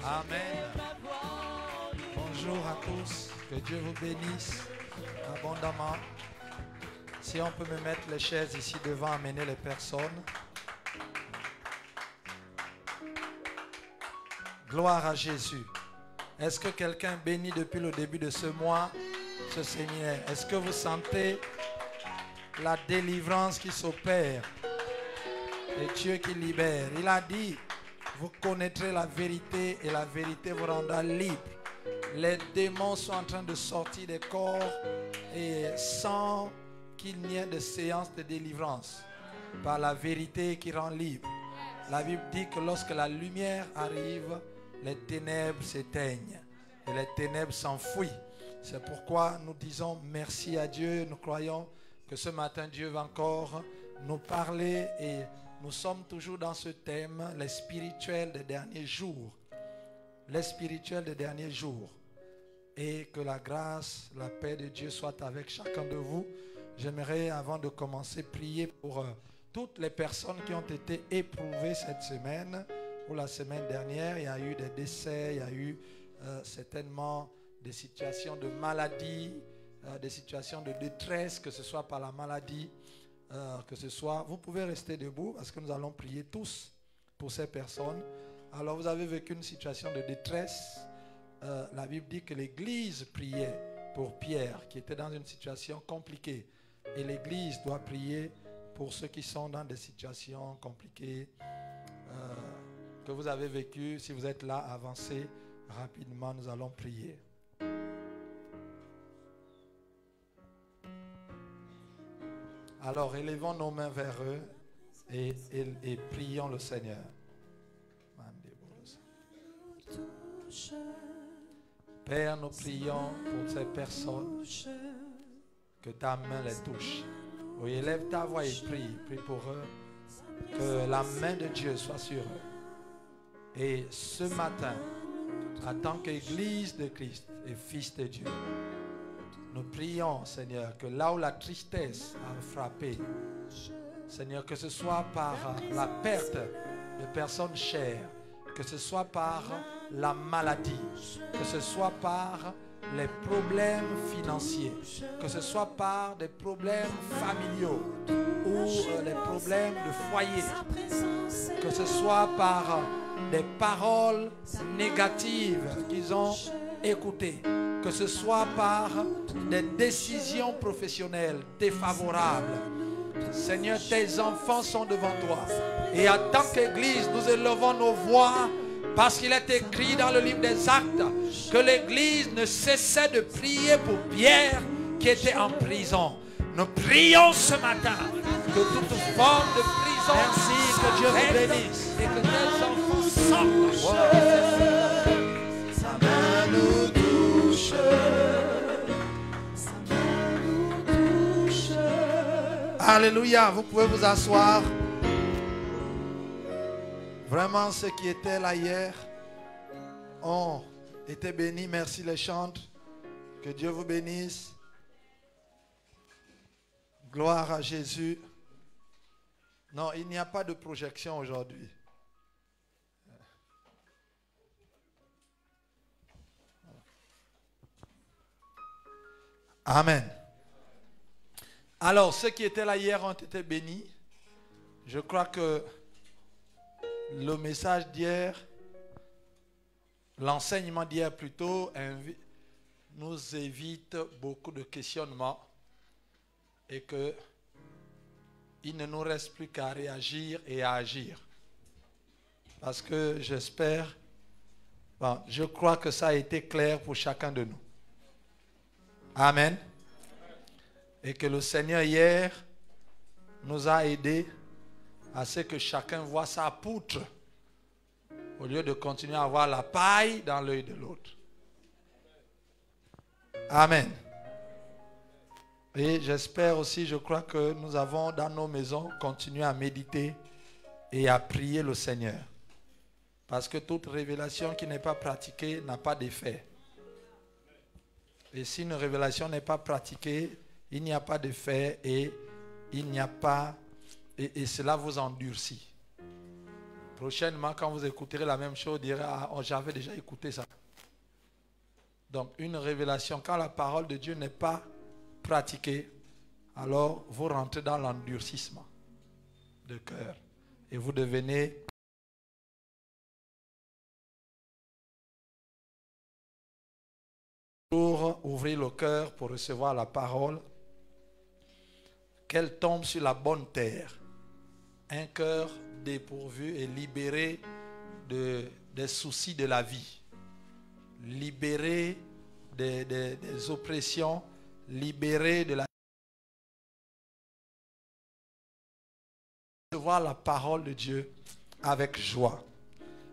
Amen. Bonjour à tous. Que Dieu vous bénisse abondamment. Si on peut me mettre les chaises ici devant, amener les personnes. Gloire à Jésus. Est-ce que quelqu'un bénit depuis le début de ce mois, ce séminaire? Est-ce que vous sentez la délivrance qui s'opère et Dieu qui libère? Il a dit, vous connaîtrez la vérité et la vérité vous rendra libre. Les démons sont en train de sortir des corps et sans qu'il n'y ait de séance de délivrance par la vérité qui rend libre. La Bible dit que lorsque la lumière arrive, les ténèbres s'éteignent et les ténèbres s'enfuient. C'est pourquoi nous disons merci à Dieu. Nous croyons que ce matin Dieu va encore nous parler et nous sommes toujours dans ce thème, les spirituels des derniers jours. Les spirituels des derniers jours. Et que la grâce, la paix de Dieu soit avec chacun de vous. J'aimerais, avant de commencer, prier pour toutes les personnes qui ont été éprouvées cette semaine ou la semaine dernière. Il y a eu des décès, il y a eu certainement des situations de maladie, des situations de détresse, que ce soit par la maladie, que ce soit... Vous pouvez rester debout parce que nous allons prier tous pour ces personnes. Alors vous avez vécu une situation de détresse. La Bible dit que l'Église priait pour Pierre qui était dans une situation compliquée. Et l'Église doit prier pour ceux qui sont dans des situations compliquées que vous avez vécues. Si vous êtes là, avancez rapidement, nous allons prier. Alors, élevons nos mains vers eux et prions le Seigneur. Père, nous prions pour ces personnes, que ta main les touche. Oui, élève ta voix et prie pour eux, que la main de Dieu soit sur eux. Et ce matin, en tant qu'Église de Christ et Fils de Dieu, nous prions, Seigneur, que là où la tristesse a frappé, Seigneur, que ce soit par la perte de personnes chères, que ce soit par la maladie, que ce soit par les problèmes financiers, que ce soit par des problèmes familiaux ou des problèmes de foyer, que ce soit par des paroles négatives qu'ils ont écoutées, que ce soit par des décisions professionnelles défavorables. Seigneur, tes enfants sont devant toi. Et en tant qu'Église, nous élevons nos voix parce qu'il est écrit dans le livre des Actes que l'Église ne cessait de prier pour Pierre qui était en prison. Nous prions ce matin que toute forme de prison, merci, que Dieu vous bénisse et que tes enfants sortent. Sa main nous touche. Alléluia, vous pouvez vous asseoir. Vraiment, ceux qui étaient là hier ont été bénis. Merci les chantres. Que Dieu vous bénisse. Gloire à Jésus. Non, il n'y a pas de projection aujourd'hui. Amen. Alors, ceux qui étaient là hier ont été bénis. Je crois que le message d'hier, l'enseignement d'hier plutôt, nous évite beaucoup de questionnements et que il ne nous reste plus qu'à réagir et à agir. Parce que j'espère, je crois que ça a été clair pour chacun de nous. Amen. Et que le Seigneur hier nous a aidés à ce que chacun voit sa poutre au lieu de continuer à avoir la paille dans l'œil de l'autre. Amen. Et j'espère aussi, je crois que nous avons dans nos maisons continué à méditer et à prier le Seigneur. Parce que toute révélation qui n'est pas pratiquée n'a pas d'effet. Et si une révélation n'est pas pratiquée, il n'y a pas d'effet et il n'y a pas... Et cela vous endurcit. Prochainement, quand vous écouterez la même chose, vous direz, ah, oh, j'avais déjà écouté ça. Donc, une révélation, quand la parole de Dieu n'est pas pratiquée, alors vous rentrez dans l'endurcissement de cœur. Et vous devenez pour ouvrir le cœur pour recevoir la parole, qu'elle tombe sur la bonne terre. Un cœur dépourvu et libéré des soucis de la vie. Libéré des oppressions, libéré de la... Recevoir la parole de Dieu avec joie.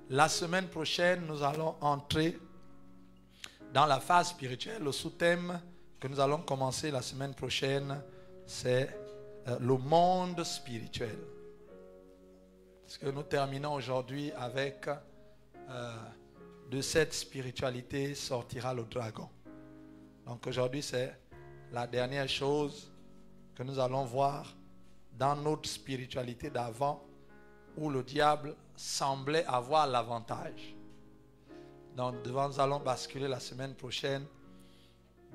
La semaine prochaine, nous allons entrer dans la phase spirituelle. Le sous-thème que nous allons commencer la semaine prochaine, c'est le monde spirituel. Parce que nous terminons aujourd'hui avec de cette spiritualité sortira le dragon. Donc aujourd'hui, c'est la dernière chose que nous allons voir dans notre spiritualité d'avant, où le diable semblait avoir l'avantage. Donc nous allons basculer la semaine prochaine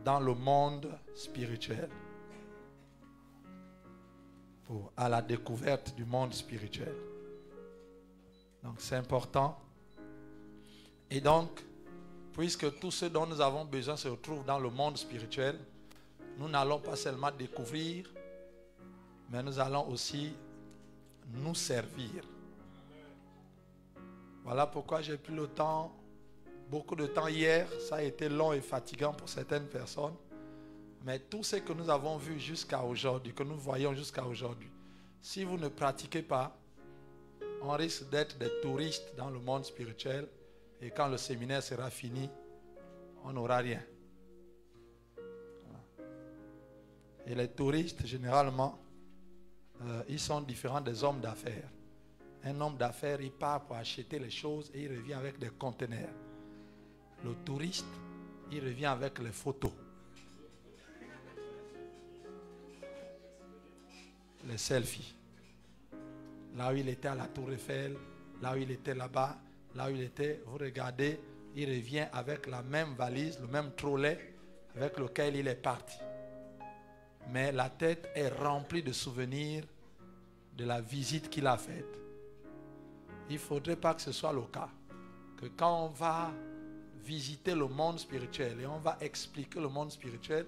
dans le monde spirituel, à la découverte du monde spirituel. Donc c'est important. Et donc, puisque tout ce dont nous avons besoin se retrouve dans le monde spirituel, nous n'allons pas seulement découvrir, mais nous allons aussi nous servir. Voilà pourquoi j'ai pris le temps, beaucoup de temps hier. Ça a été long et fatigant pour certaines personnes. Mais tout ce que nous avons vu jusqu'à aujourd'hui, que nous voyons jusqu'à aujourd'hui, si vous ne pratiquez pas, on risque d'être des touristes dans le monde spirituel. Et quand le séminaire sera fini, on n'aura rien. Et les touristes, généralement, ils sont différents des hommes d'affaires. Un homme d'affaires, il part pour acheter les choses et il revient avec des conteneurs. Le touriste, il revient avec les photos. Les selfies. Là où il était à la Tour Eiffel, là où il était là-bas, là où il était, vous regardez, il revient avec la même valise, le même trolley avec lequel il est parti. Mais la tête est remplie de souvenirs de la visite qu'il a faite. Il ne faudrait pas que ce soit le cas. Que quand on va visiter le monde spirituel et on va expliquer le monde spirituel,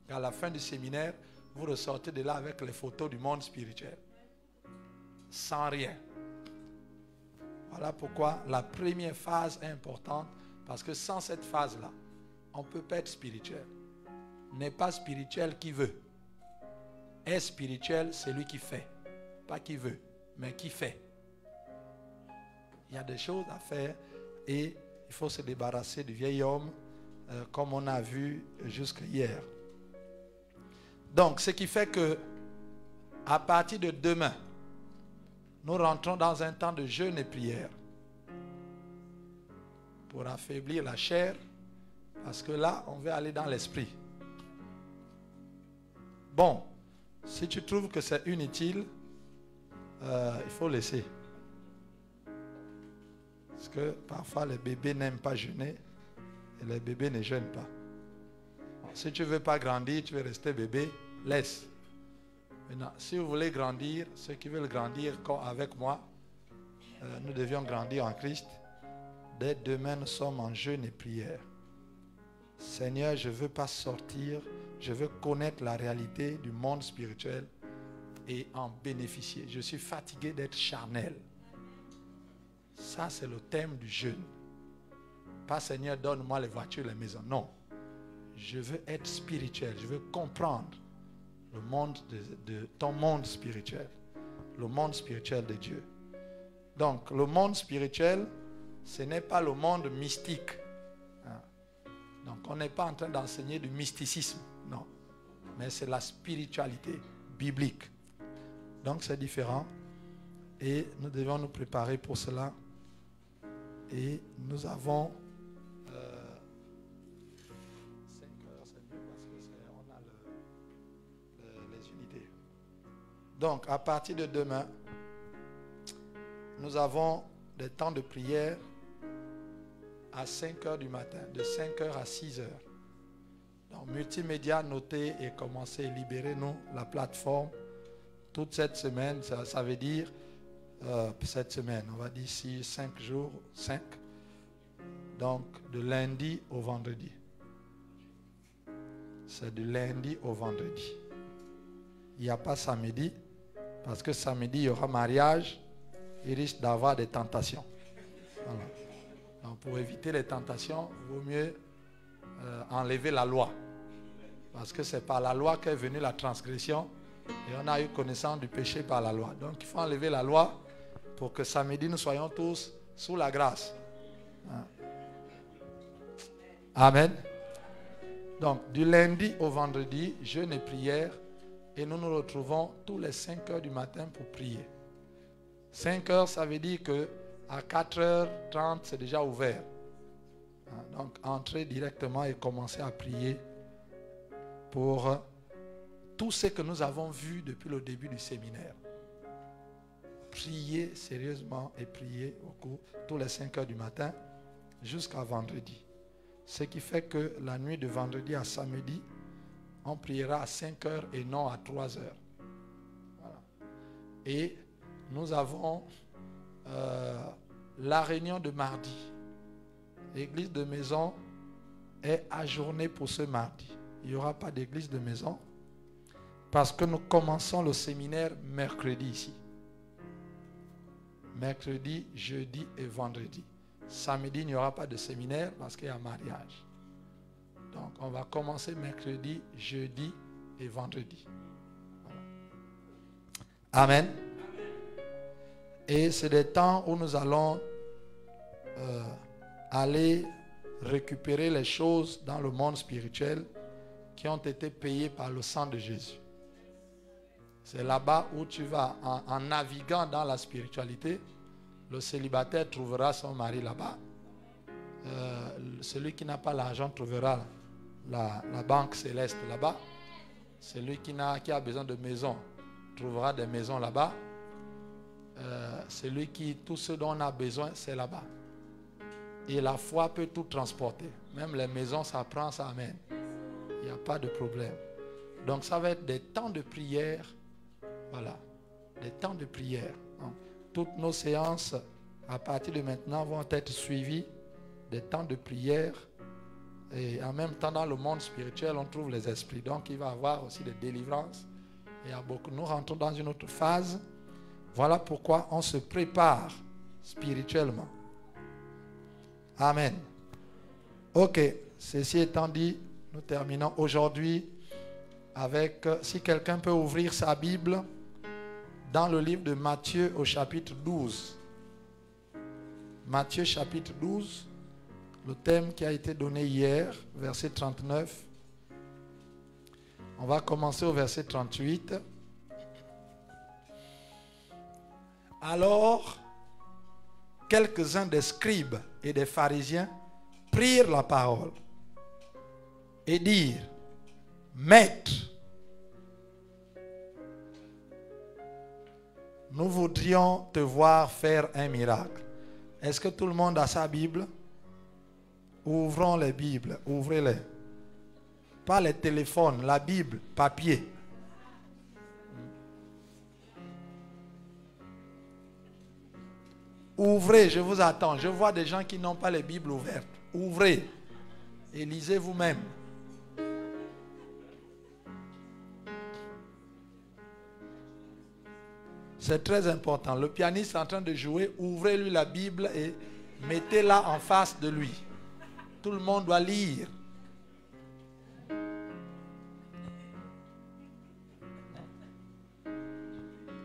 à la fin du séminaire, vous ressortez de là avec les photos du monde spirituel. Sans rien. Voilà pourquoi la première phase est importante, parce que sans cette phase-là, on ne peut pas être spirituel. N'est pas spirituel qui veut. Est spirituel celui qui fait. Pas qui veut, mais qui fait. Il y a des choses à faire et il faut se débarrasser du vieil homme comme on a vu jusqu'à hier. Donc, ce qui fait que à partir de demain, nous rentrons dans un temps de jeûne et prière pour affaiblir la chair, parce que là, on veut aller dans l'esprit. Bon, si tu trouves que c'est inutile, il faut laisser. Parce que parfois, les bébés n'aiment pas jeûner et les bébés ne jeûnent pas. Bon, si tu ne veux pas grandir, tu veux rester bébé, laisse. Maintenant, si vous voulez grandir, ceux qui veulent grandir comme avec moi, nous devions grandir en Christ. Dès demain, nous sommes en jeûne et prière. Seigneur, je ne veux pas sortir, je veux connaître la réalité du monde spirituel et en bénéficier. Je suis fatigué d'être charnel. Ça, c'est le thème du jeûne. Pas Seigneur, donne-moi les voitures, les maisons. Non. Je veux être spirituel. Je veux comprendre le monde de ton monde spirituel. Le monde spirituel de Dieu. Donc, le monde spirituel, ce n'est pas le monde mystique. Donc, on n'est pas en train d'enseigner du mysticisme. Non. Mais c'est la spiritualité biblique. Donc, c'est différent. Et nous devons nous préparer pour cela. Et nous avons 5 heures, c'est mieux parce qu'on a les unités. Donc, à partir de demain, nous avons des temps de prière à 5 heures du matin, de 5 heures à 6 heures. Donc, multimédia, notez et commencez, libérez-nous la plateforme toute cette semaine. Ça veut dire, cette semaine, on va dire ici 5 jours, 5. Donc, de lundi au vendredi. C'est de lundi au vendredi. Il n'y a pas samedi, parce que samedi, il y aura mariage. Il risque d'avoir des tentations. Voilà. Donc, pour éviter les tentations, il vaut mieux enlever la loi. Parce que c'est par la loi qu'est venue la transgression. Et on a eu connaissance du péché par la loi. Donc, il faut enlever la loi pour que samedi, nous soyons tous sous la grâce. Amen. Donc, du lundi au vendredi, jeûne et prière. Et nous nous retrouvons tous les 5 heures du matin pour prier. 5 heures, ça veut dire qu'à 4h30, c'est déjà ouvert. Donc, entrez directement et commencez à prier pour tout ce que nous avons vu depuis le début du séminaire. Priez sérieusement et priez au cours tous les 5 heures du matin jusqu'à vendredi. Ce qui fait que la nuit de vendredi à samedi, on priera à 5 heures et non à 3 heures. Voilà. Et nous avons la réunion de mardi. L'église de maison est ajournée pour ce mardi. Il n'y aura pas d'église de maison parce que nous commençons le séminaire mercredi ici. Mercredi, jeudi et vendredi. Samedi, il n'y aura pas de séminaire parce qu'il y a mariage. Donc, on va commencer mercredi, jeudi et vendredi. Voilà. Amen. Et c'est des temps où nous allons aller récupérer les choses dans le monde spirituel qui ont été payées par le sang de Jésus. C'est là-bas où tu vas, en naviguant dans la spiritualité, le célibataire trouvera son mari là-bas. Celui qui n'a pas l'argent trouvera la banque céleste là-bas. Celui qui a besoin de maison trouvera des maisons là-bas. Tout ce dont on a besoin, c'est là-bas. Et la foi peut tout transporter. Même les maisons, ça prend, ça amène. Il n'y a pas de problème. Donc ça va être des temps de prière. Voilà. Des temps de prière. Donc, toutes nos séances, à partir de maintenant, vont être suivies des temps de prière. Et en même temps, dans le monde spirituel, on trouve les esprits. Donc il va y avoir aussi des délivrances. Et nous rentrons dans une autre phase. Voilà pourquoi on se prépare spirituellement. Amen. Ok, ceci étant dit, nous terminons aujourd'hui avec, si quelqu'un peut ouvrir sa Bible, dans le livre de Matthieu au chapitre 12. Matthieu chapitre 12, le thème qui a été donné hier, verset 39. On va commencer au verset 38. Alors, quelques-uns des scribes et des pharisiens prirent la parole et dirent: Maître, nous voudrions te voir faire un miracle. Est-ce que tout le monde a sa Bible? Ouvrons les Bibles, ouvrez-les. Pas les téléphones, la Bible, papier. Ouvrez, je vous attends. Je vois des gens qui n'ont pas les Bibles ouvertes. Ouvrez et lisez vous-même. C'est très important. Le pianiste est en train de jouer. Ouvrez-lui la Bible et mettez-la en face de lui. Tout le monde doit lire.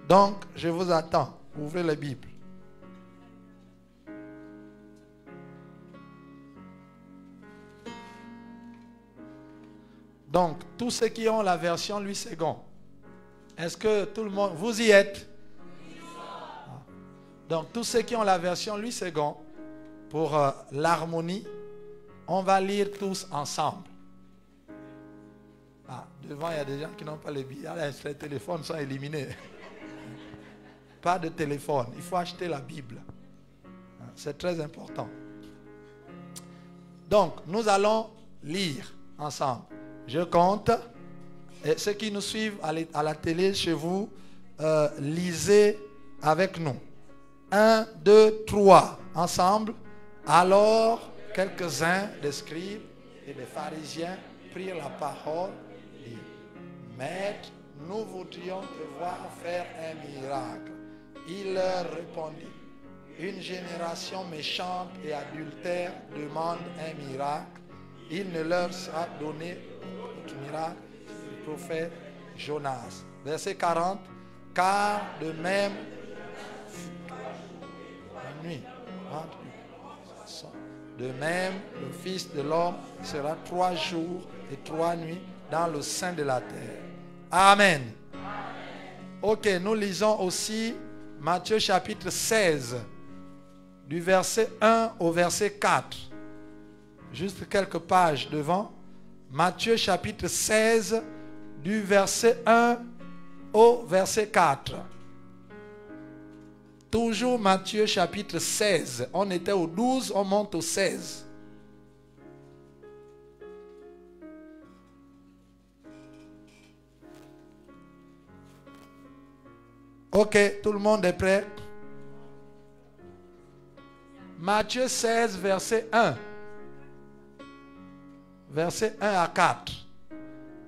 Donc, je vous attends. Ouvrez la Bible. Donc, tous ceux qui ont la version Louis II, est-ce que tout le monde, vous y êtes? Donc, tous ceux qui ont la version Louis II, pour l'harmonie, on va lire tous ensemble. Ah, devant, il y a des gens qui n'ont pas les Bibles. Les téléphones sont éliminés. Pas de téléphone, il faut acheter la Bible. C'est très important. Donc, nous allons lire ensemble. Je compte. Et ceux qui nous suivent à la télé chez vous, lisez avec nous. 1, 2, 3. Ensemble. Alors, quelques-uns des scribes et des pharisiens prirent la parole et dirent: Maître, nous voudrions te voir faire un miracle. Il leur répondit: Une génération méchante et adultère demande un miracle. Il ne leur sera donné aucun miracle du prophète Jonas. Verset 40. Car de même le Fils de l'homme sera 3 jours et 3 nuits dans le sein de la terre. Amen. Ok, nous lisons aussi Matthieu chapitre 16, du verset 1 au verset 4. Juste quelques pages devant. Matthieu chapitre 16, du verset 1 au verset 4. Toujours Matthieu chapitre 16. On était au 12, on monte au 16. Ok, tout le monde est prêt? Matthieu 16, verset 1. Verset 1 à 4.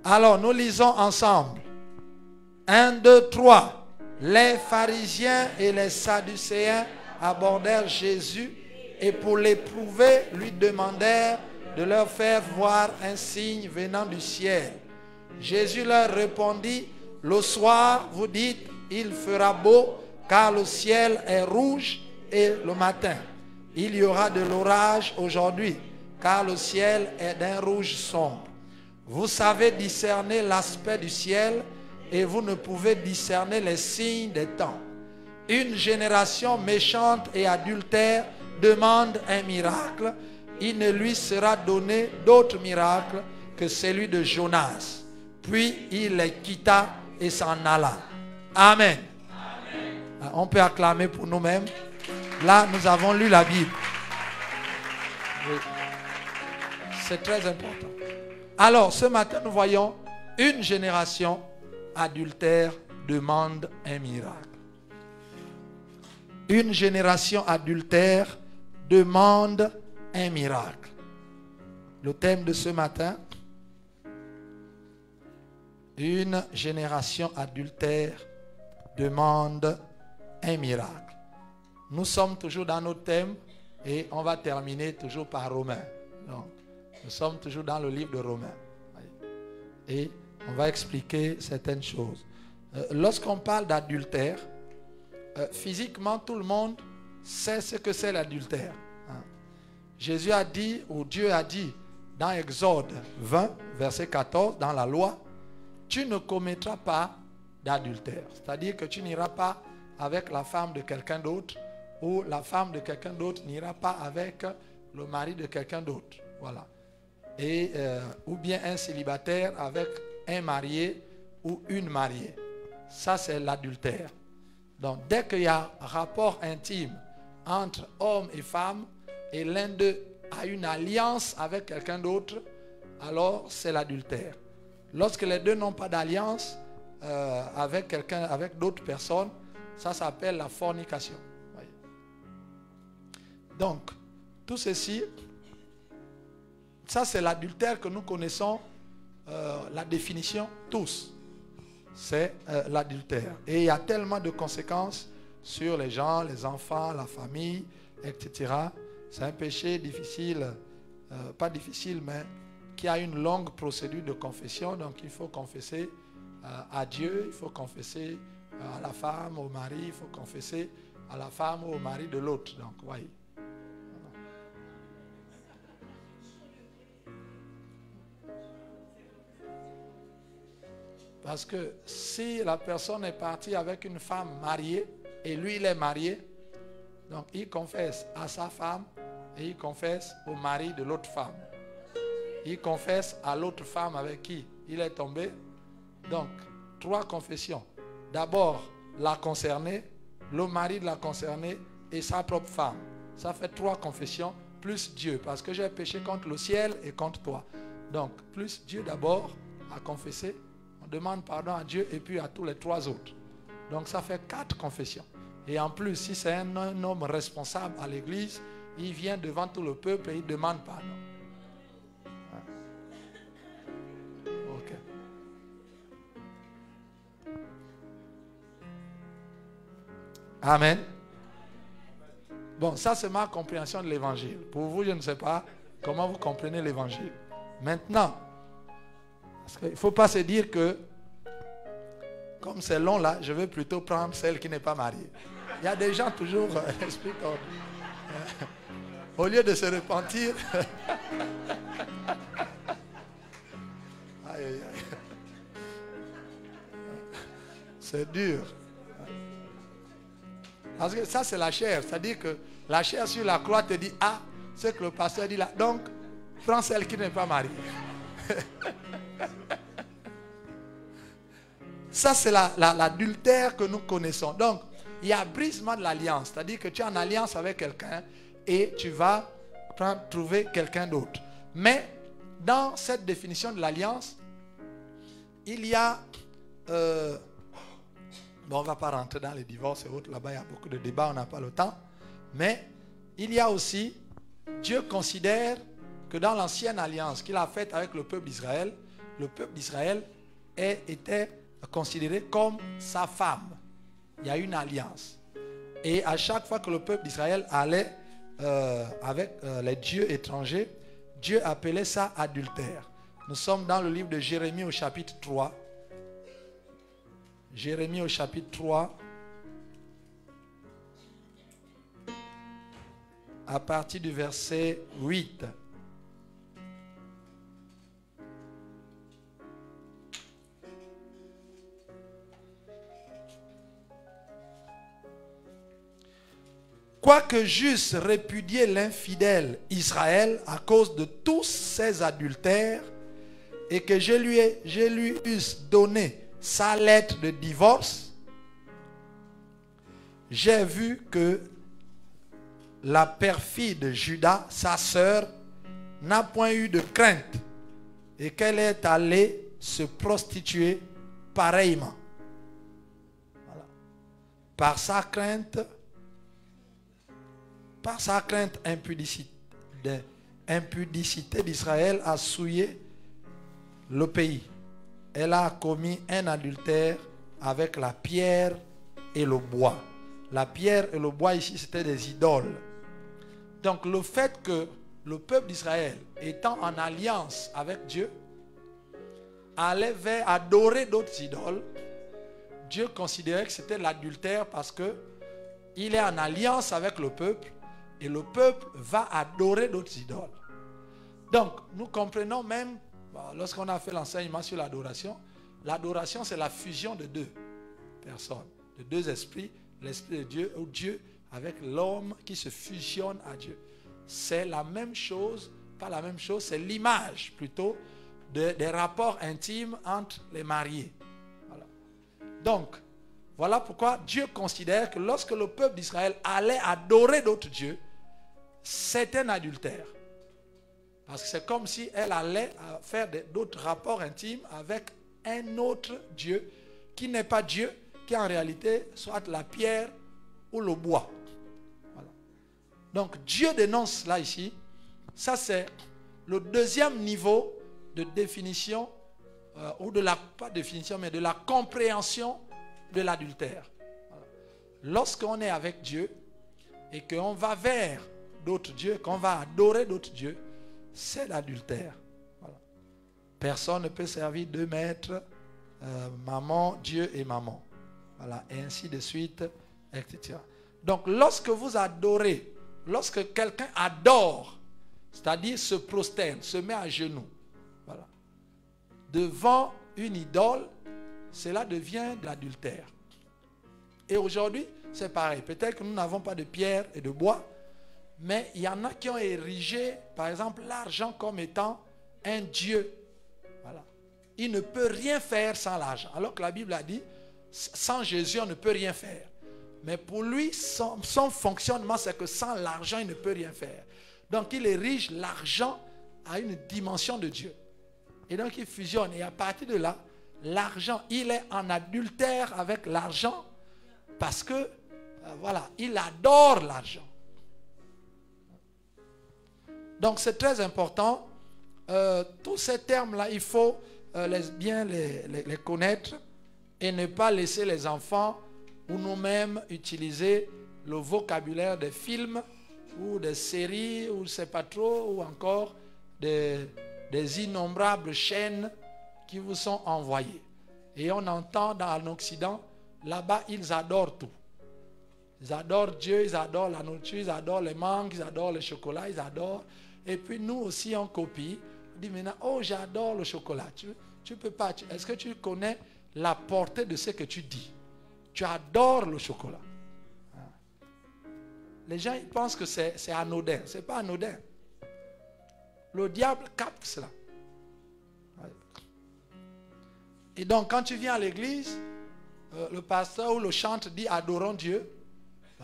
Alors, nous lisons ensemble. 1, 2, 3. Les pharisiens et les sadducéens abordèrent Jésus et pour l'éprouver, lui demandèrent de leur faire voir un signe venant du ciel. Jésus leur répondit: Le soir, vous dites, il fera beau, car le ciel est rouge, et le matin, il y aura de l'orage aujourd'hui, car le ciel est d'un rouge sombre. Vous savez discerner l'aspect du ciel, et vous ne pouvez discerner les signes des temps. Une génération méchante et adultère demande un miracle. Il ne lui sera donné d'autre miracle que celui de Jonas. Puis il les quitta et s'en alla. Amen. Amen. On peut acclamer pour nous-mêmes. Là, nous avons lu la Bible. Oui. C'est très important. Alors, ce matin, nous voyons une génération adultère demande un miracle. Une génération adultère demande un miracle. Le thème de ce matin: une génération adultère demande un miracle. Nous sommes toujours dans notre thème et on va terminer toujours par Romains. Donc, nous sommes toujours dans le livre de Romains. Et on va expliquer certaines choses. Lorsqu'on parle d'adultère, physiquement, tout le monde sait ce que c'est l'adultère. Jésus a dit, ou Dieu a dit, dans Exode 20, verset 14, dans la loi: tu ne commettras pas d'adultère. C'est-à-dire que tu n'iras pas avec la femme de quelqu'un d'autre, ou la femme de quelqu'un d'autre n'ira pas avec le mari de quelqu'un d'autre. Voilà. Et, ou bien un célibataire avec un marié ou une mariée. Ça, c'est l'adultère. Donc, dès qu'il y a un rapport intime entre homme et femme, et l'un d'eux a une alliance avec quelqu'un d'autre, alors c'est l'adultère. Lorsque les deux n'ont pas d'alliance avec quelqu'un, avec d'autres personnes, ça s'appelle la fornication. Voyez. Donc, tout ceci, ça c'est l'adultère que nous connaissons, la définition tous. C'est l'adultère. Et il y a tellement de conséquences sur les gens, les enfants, la famille, etc. C'est un péché difficile, pas difficile, mais qui a une longue procédure de confession. Donc il faut confesser à Dieu, il faut confesser à la femme, au mari, il faut confesser à la femme ou au mari de l'autre. Donc, voyez. Parce que si la personne est partie avec une femme mariée et lui il est marié, donc il confesse à sa femme et il confesse au mari de l'autre femme. Il confesse à l'autre femme avec qui il est tombé. Donc, 3 confessions. D'abord, la concernée, le mari de la concernée et sa propre femme. Ça fait 3 confessions, plus Dieu. Parce que j'ai péché contre le ciel et contre toi. Donc, plus Dieu d'abord à confesser. On demande pardon à Dieu et puis à tous les 3 autres. Donc, ça fait 4 confessions. Et en plus, si c'est un homme responsable à l'église, il vient devant tout le peuple et il demande pardon. Ok. Amen. Bon, ça c'est ma compréhension de l'évangile. Pour vous, je ne sais pas comment vous comprenez l'évangile. Maintenant, parce qu'il ne faut pas se dire que, comme c'est long là, je vais plutôt prendre celle qui n'est pas mariée. Il y a des gens toujours, l'esprit tordu. Au lieu de se repentir, aïe, aïe, aïe. C'est dur. Parce que ça, c'est la chair. C'est-à-dire que la chair sur la croix te dit, ah, ce que le pasteur dit là. Donc, prends celle qui n'est pas mariée. Ça, c'est l'adultère que nous connaissons. Donc, il y a brisement de l'alliance. C'est-à-dire que tu es en alliance avec quelqu'un et tu vas trouver quelqu'un d'autre. Mais, dans cette définition de l'alliance, il y a... bon, on ne va pas rentrer dans les divorces et autres. Là-bas, il y a beaucoup de débats, on n'a pas le temps. Mais, il y a aussi... Dieu considère que dans l'ancienne alliance qu'il a faite avec le peuple d'Israël était considéré comme sa femme. Il y a une alliance. Et à chaque fois que le peuple d'Israël allait avec les dieux étrangers, Dieu appelait ça adultère. Nous sommes dans le livre de Jérémie au chapitre 3. Jérémie au chapitre 3. À partir du verset 8. Quoique j'eusse répudié l'infidèle Israël à cause de tous ses adultères et que je lui eusse donné sa lettre de divorce, j'ai vu que la perfide Judas, sa sœur, n'a point eu de crainte et qu'elle est allée se prostituer pareillement. Voilà. Par sa crainte impudicité d'Israël a souillé le pays. Elle a commis un adultère avec la pierre et le bois. La pierre et le bois ici, c'était des idoles. Donc le fait que le peuple d'Israël, étant en alliance avec Dieu, allait vers adorer d'autres idoles, Dieu considérait que c'était l'adultère parce que il est en alliance avec le peuple et le peuple va adorer d'autres idoles. Donc nous comprenons même, lorsqu'on a fait l'enseignement sur l'adoration, l'adoration c'est la fusion de 2 personnes, de 2 esprits, l'esprit de Dieu ou Dieu avec l'homme qui se fusionne à Dieu. C'est la même chose, pas la même chose, c'est l'image plutôt des rapports intimes entre les mariés. Voilà. Donc, voilà pourquoi Dieu considère que lorsque le peuple d'Israël allait adorer d'autres dieux, c'est un adultère. Parce que c'est comme si elle allait faire d'autres rapports intimes avec un autre Dieu qui n'est pas Dieu, qui en réalité soit la pierre ou le bois. Voilà. Donc Dieu dénonce là ici. Ça c'est le deuxième niveau de définition ou de la, pas définition, mais de la compréhension de l'adultère. Voilà. Lorsqu'on est avec Dieu et qu'on va vers d'autres dieux, qu'on va adorer d'autres dieux, c'est l'adultère. Voilà. Personne ne peut servir 2 maîtres, maman, Dieu et maman. Voilà, et ainsi de suite, etc. Donc, lorsque vous adorez, lorsque quelqu'un adore, c'est-à-dire se prosterne, se met à genoux, voilà, devant une idole, cela devient de l'adultère. Et aujourd'hui, c'est pareil. Peut-être que nous n'avons pas de pierre et de bois, mais il y en a qui ont érigé, par exemple, l'argent comme étant un dieu. Voilà. Il ne peut rien faire sans l'argent. Alors que la Bible a dit, sans Jésus, on ne peut rien faire. Mais pour lui, son fonctionnement, c'est que sans l'argent, il ne peut rien faire. Donc il érige l'argent à une dimension de Dieu. Et donc il fusionne. Et à partir de là, l'argent, il est en adultère avec l'argent parce que, voilà, il adore l'argent. Donc c'est très important. Tous ces termes-là, il faut bien les connaître et ne pas laisser les enfants ou nous-mêmes utiliser le vocabulaire des films ou des séries ou je ne sais pas trop, ou encore des innombrables chaînes qui vous sont envoyées. Et on entend en Occident, là-bas, ils adorent tout. Ils adorent Dieu, ils adorent la nourriture, ils adorent les mangues, ils adorent le chocolat, ils adorent. Et puis nous aussi, on copie. On dit maintenant, oh, j'adore le chocolat. Tu peux pas. Est-ce que tu connais la portée de ce que tu dis? Tu adores le chocolat. Les gens ils pensent que c'est anodin. Ce n'est pas anodin. Le diable capte cela. Et donc, quand tu viens à l'église, le pasteur ou le chantre dit adorons Dieu.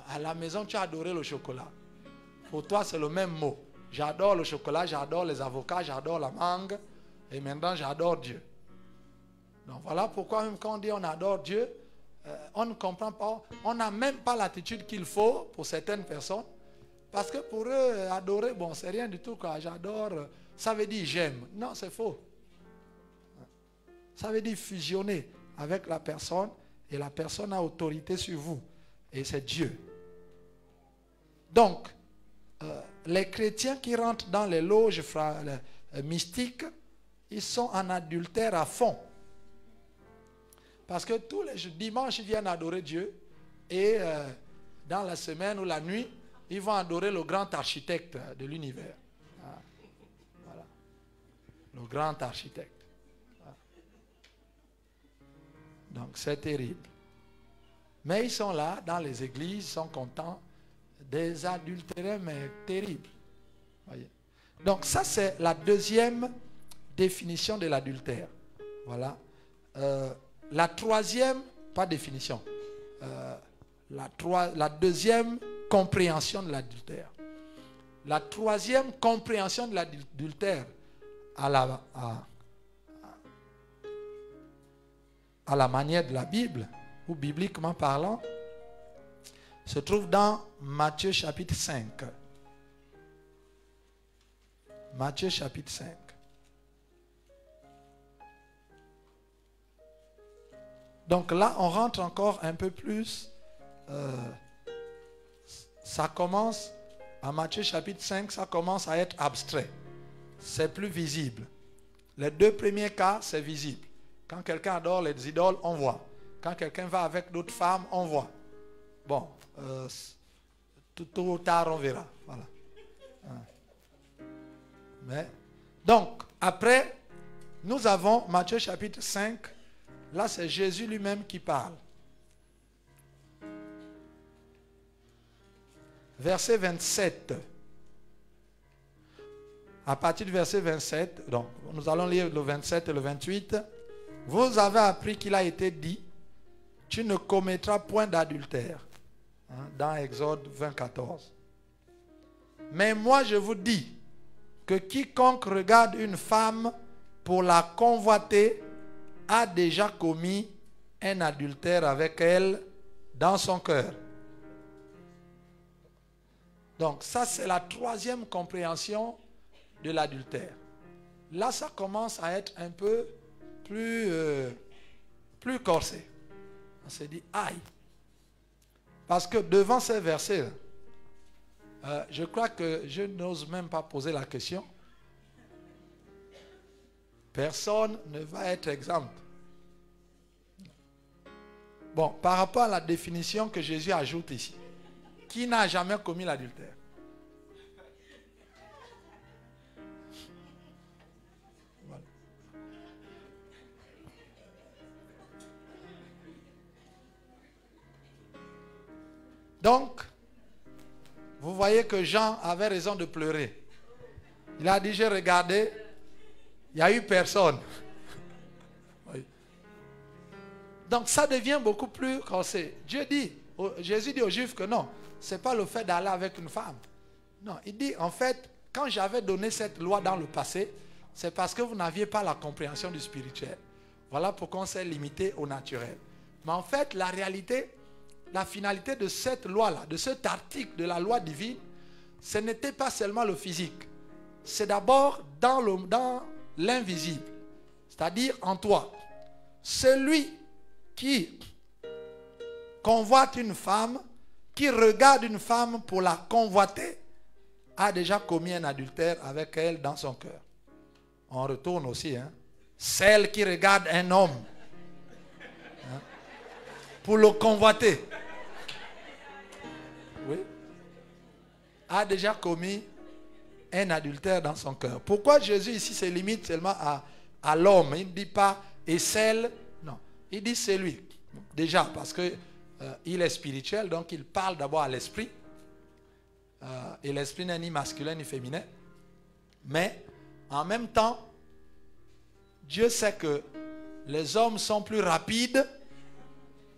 À la maison, tu as adoré le chocolat. Pour toi, c'est le même mot. J'adore le chocolat, j'adore les avocats, j'adore la mangue. Et maintenant, j'adore Dieu. Donc, voilà pourquoi, même quand on dit on adore Dieu, on ne comprend pas. On n'a même pas l'attitude qu'il faut pour certaines personnes. Parce que pour eux, adorer, bon, c'est rien du tout. J'adore, ça veut dire j'aime. Non, c'est faux. Ça veut dire fusionner avec la personne et la personne a autorité sur vous. Et c'est Dieu. Donc, les chrétiens qui rentrent dans les loges mystiques, ils sont en adultère à fond. Parce que tous les dimanches, ils viennent adorer Dieu. Et dans la semaine ou la nuit, ils vont adorer le grand architecte de l'univers. Voilà. Le grand architecte. Donc c'est terrible. Mais ils sont là, dans les églises, ils sont contents. Des adultérés, mais terribles. Voyez. Donc ça, c'est la deuxième définition de l'adultère. Voilà. La troisième, pas définition. La deuxième compréhension de l'adultère. La troisième compréhension de l'adultère à la manière de la Bible, ou bibliquement parlant, se trouve dans Matthieu chapitre 5. Matthieu chapitre 5. Donc là, on rentre encore un peu plus. Ça commence, à Matthieu chapitre 5, ça commence à être abstrait. C'est plus visible. Les deux premiers cas, c'est visible. Quand quelqu'un adore les idoles, on voit. Quand quelqu'un va avec d'autres femmes, on voit. Bon, tôt ou tard, on verra. Voilà. Mais, donc, après, nous avons Matthieu chapitre 5. Là, c'est Jésus lui-même qui parle. Verset 27. À partir du verset 27, donc, nous allons lire le 27 et le 28. Vous avez appris qu'il a été dit, tu ne commettras point d'adultère. Dans Exode 24. Mais moi je vous dis que quiconque regarde une femme pour la convoiter a déjà commis un adultère avec elle dans son cœur. Donc ça c'est la troisième compréhension de l'adultère. Là ça commence à être un peu plus corsé. On se dit aïe. Parce que devant ces versets, je crois que je n'ose même pas poser la question. Personne ne va être exempt. Bon, par rapport à la définition que Jésus ajoute ici, qui n'a jamais commis l'adultère? Voilà. Donc, vous voyez que Jean avait raison de pleurer. Il a dit, j'ai regardé, il n'y a eu personne. Oui. Donc ça devient beaucoup plus corsé. Dieu dit, Jésus dit aux Juifs que non, ce n'est pas le fait d'aller avec une femme. Non, il dit en fait, quand j'avais donné cette loi dans le passé, c'est parce que vous n'aviez pas la compréhension du spirituel. Voilà pourquoi on s'est limité au naturel. Mais en fait, la réalité, la finalité de cette loi-là, de cet article de la loi divine, ce n'était pas seulement le physique. C'est d'abord dans l'invisible, c'est-à-dire en toi. Celui qui convoite une femme, qui regarde une femme pour la convoiter, a déjà commis un adultère avec elle dans son cœur. On retourne aussi. Celle qui regarde un homme pour le convoiter, oui, a déjà commis un adultère dans son cœur. Pourquoi Jésus ici se limite seulement à l'homme? Il ne dit pas et celle, non. Il dit c'est lui. Déjà parce que il est spirituel, donc il parle d'abord à l'esprit. Et l'esprit n'est ni masculin ni féminin. Mais en même temps, Dieu sait que les hommes sont plus rapides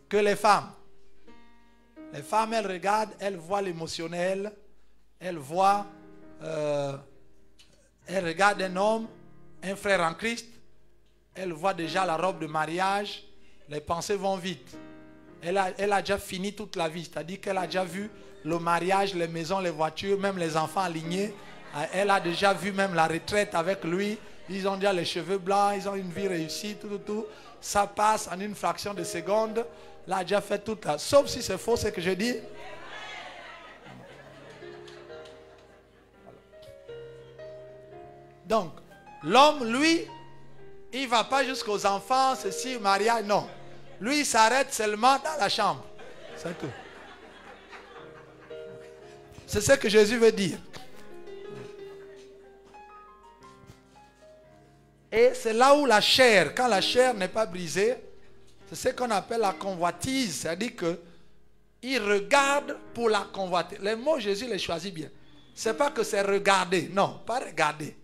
que les femmes. Les femmes, elles regardent, elles voient l'émotionnel, elles voient, elles regardent un homme, un frère en Christ, elles voient déjà la robe de mariage, les pensées vont vite. Elle a déjà fini toute la vie, c'est-à-dire qu'elle a déjà vu le mariage, les maisons, les voitures, même les enfants alignés. Elle a déjà vu même la retraite avec lui. Ils ont déjà les cheveux blancs, ils ont une vie réussie, tout. Ça passe en une fraction de seconde. Elle a déjà fait tout là. Sauf si c'est faux ce que je dis. Donc, l'homme, lui, il ne va pas jusqu'aux enfants, ceci, mariage, non. Lui, il s'arrête seulement dans la chambre. C'est tout. C'est ce que Jésus veut dire. Et c'est là où la chair, quand la chair n'est pas brisée, c'est ce qu'on appelle la convoitise. C'est-à-dire qu'il regarde pour la convoiter. Les mots, Jésus les choisit bien. Ce n'est pas que c'est regarder. Non, pas regarder.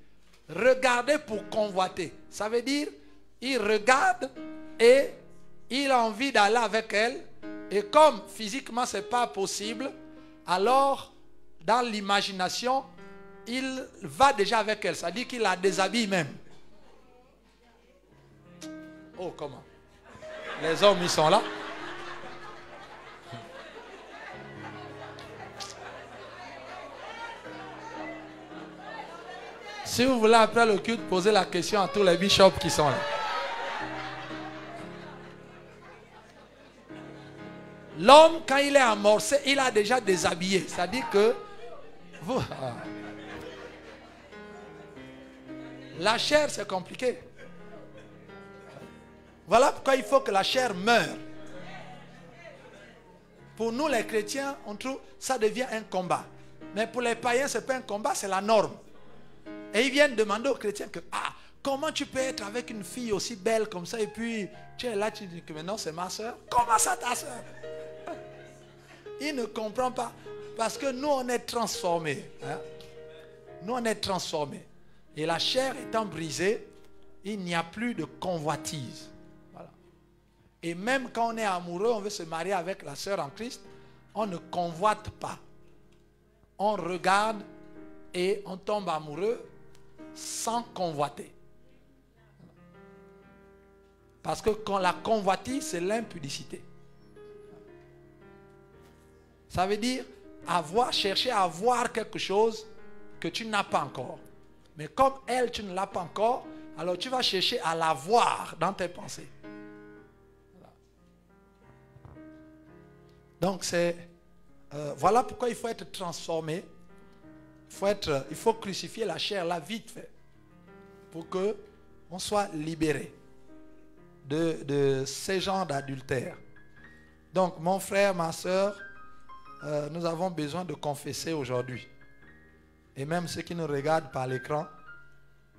Regarder pour convoiter. Ça veut dire, il regarde et il a envie d'aller avec elle. Et comme physiquement, ce n'est pas possible, alors, dans l'imagination, il va déjà avec elle. C'est-à-dire qu'il la déshabille même. Oh, comment? Les hommes, ils sont là. Si vous voulez, après le culte, poser la question à tous les bishops qui sont là. L'homme, quand il est amorcé, il a déjà déshabillé. C'est-à-dire que la chair, c'est compliqué. Voilà pourquoi il faut que la chair meure. Pour nous, les chrétiens, on trouve que ça devient un combat. Mais pour les païens, ce n'est pas un combat, c'est la norme. Et ils viennent demander aux chrétiens que, comment tu peux être avec une fille aussi belle comme ça et puis tu es là, tu dis que maintenant c'est ma soeur. Comment ça ta soeur? Il ne comprend pas. Parce que nous, on est transformés. Nous, on est transformés. Et la chair étant brisée, il n'y a plus de convoitise. Voilà. Et même quand on est amoureux, on veut se marier avec la sœur en Christ, on ne convoite pas. On regarde et on tombe amoureux sans convoiter. Parce que quand la convoitise, c'est l'impudicité. Ça veut dire chercher à avoir quelque chose que tu n'as pas encore. Mais comme elle, tu ne l'as pas encore, alors tu vas chercher à l'avoir dans tes pensées. Voilà. Donc voilà pourquoi il faut être transformé. Il faut crucifier la chair là vite fait. Pour que on soit libéré de ces genres d'adultère. Donc mon frère, ma soeur, nous avons besoin de confesser aujourd'hui. Et même ceux qui nous regardent par l'écran,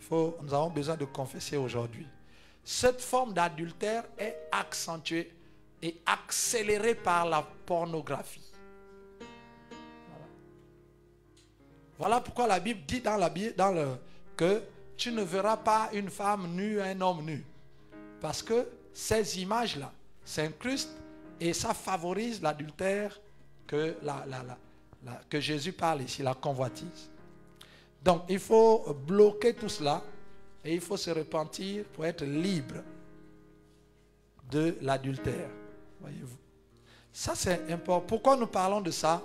nous avons besoin de confesser aujourd'hui. Cette forme d'adultère est accentuée et accélérée par la pornographie. Voilà pourquoi la Bible dit que tu ne verras pas une femme nue, un homme nu. Parce que ces images-là s'incrustent Et ça favorise l'adultère que Jésus parle ici, la convoitise. Donc, il faut bloquer tout cela et il faut se repentir pour être libre de l'adultère. Voyez-vous. Ça, c'est important. Pourquoi nous parlons de ça?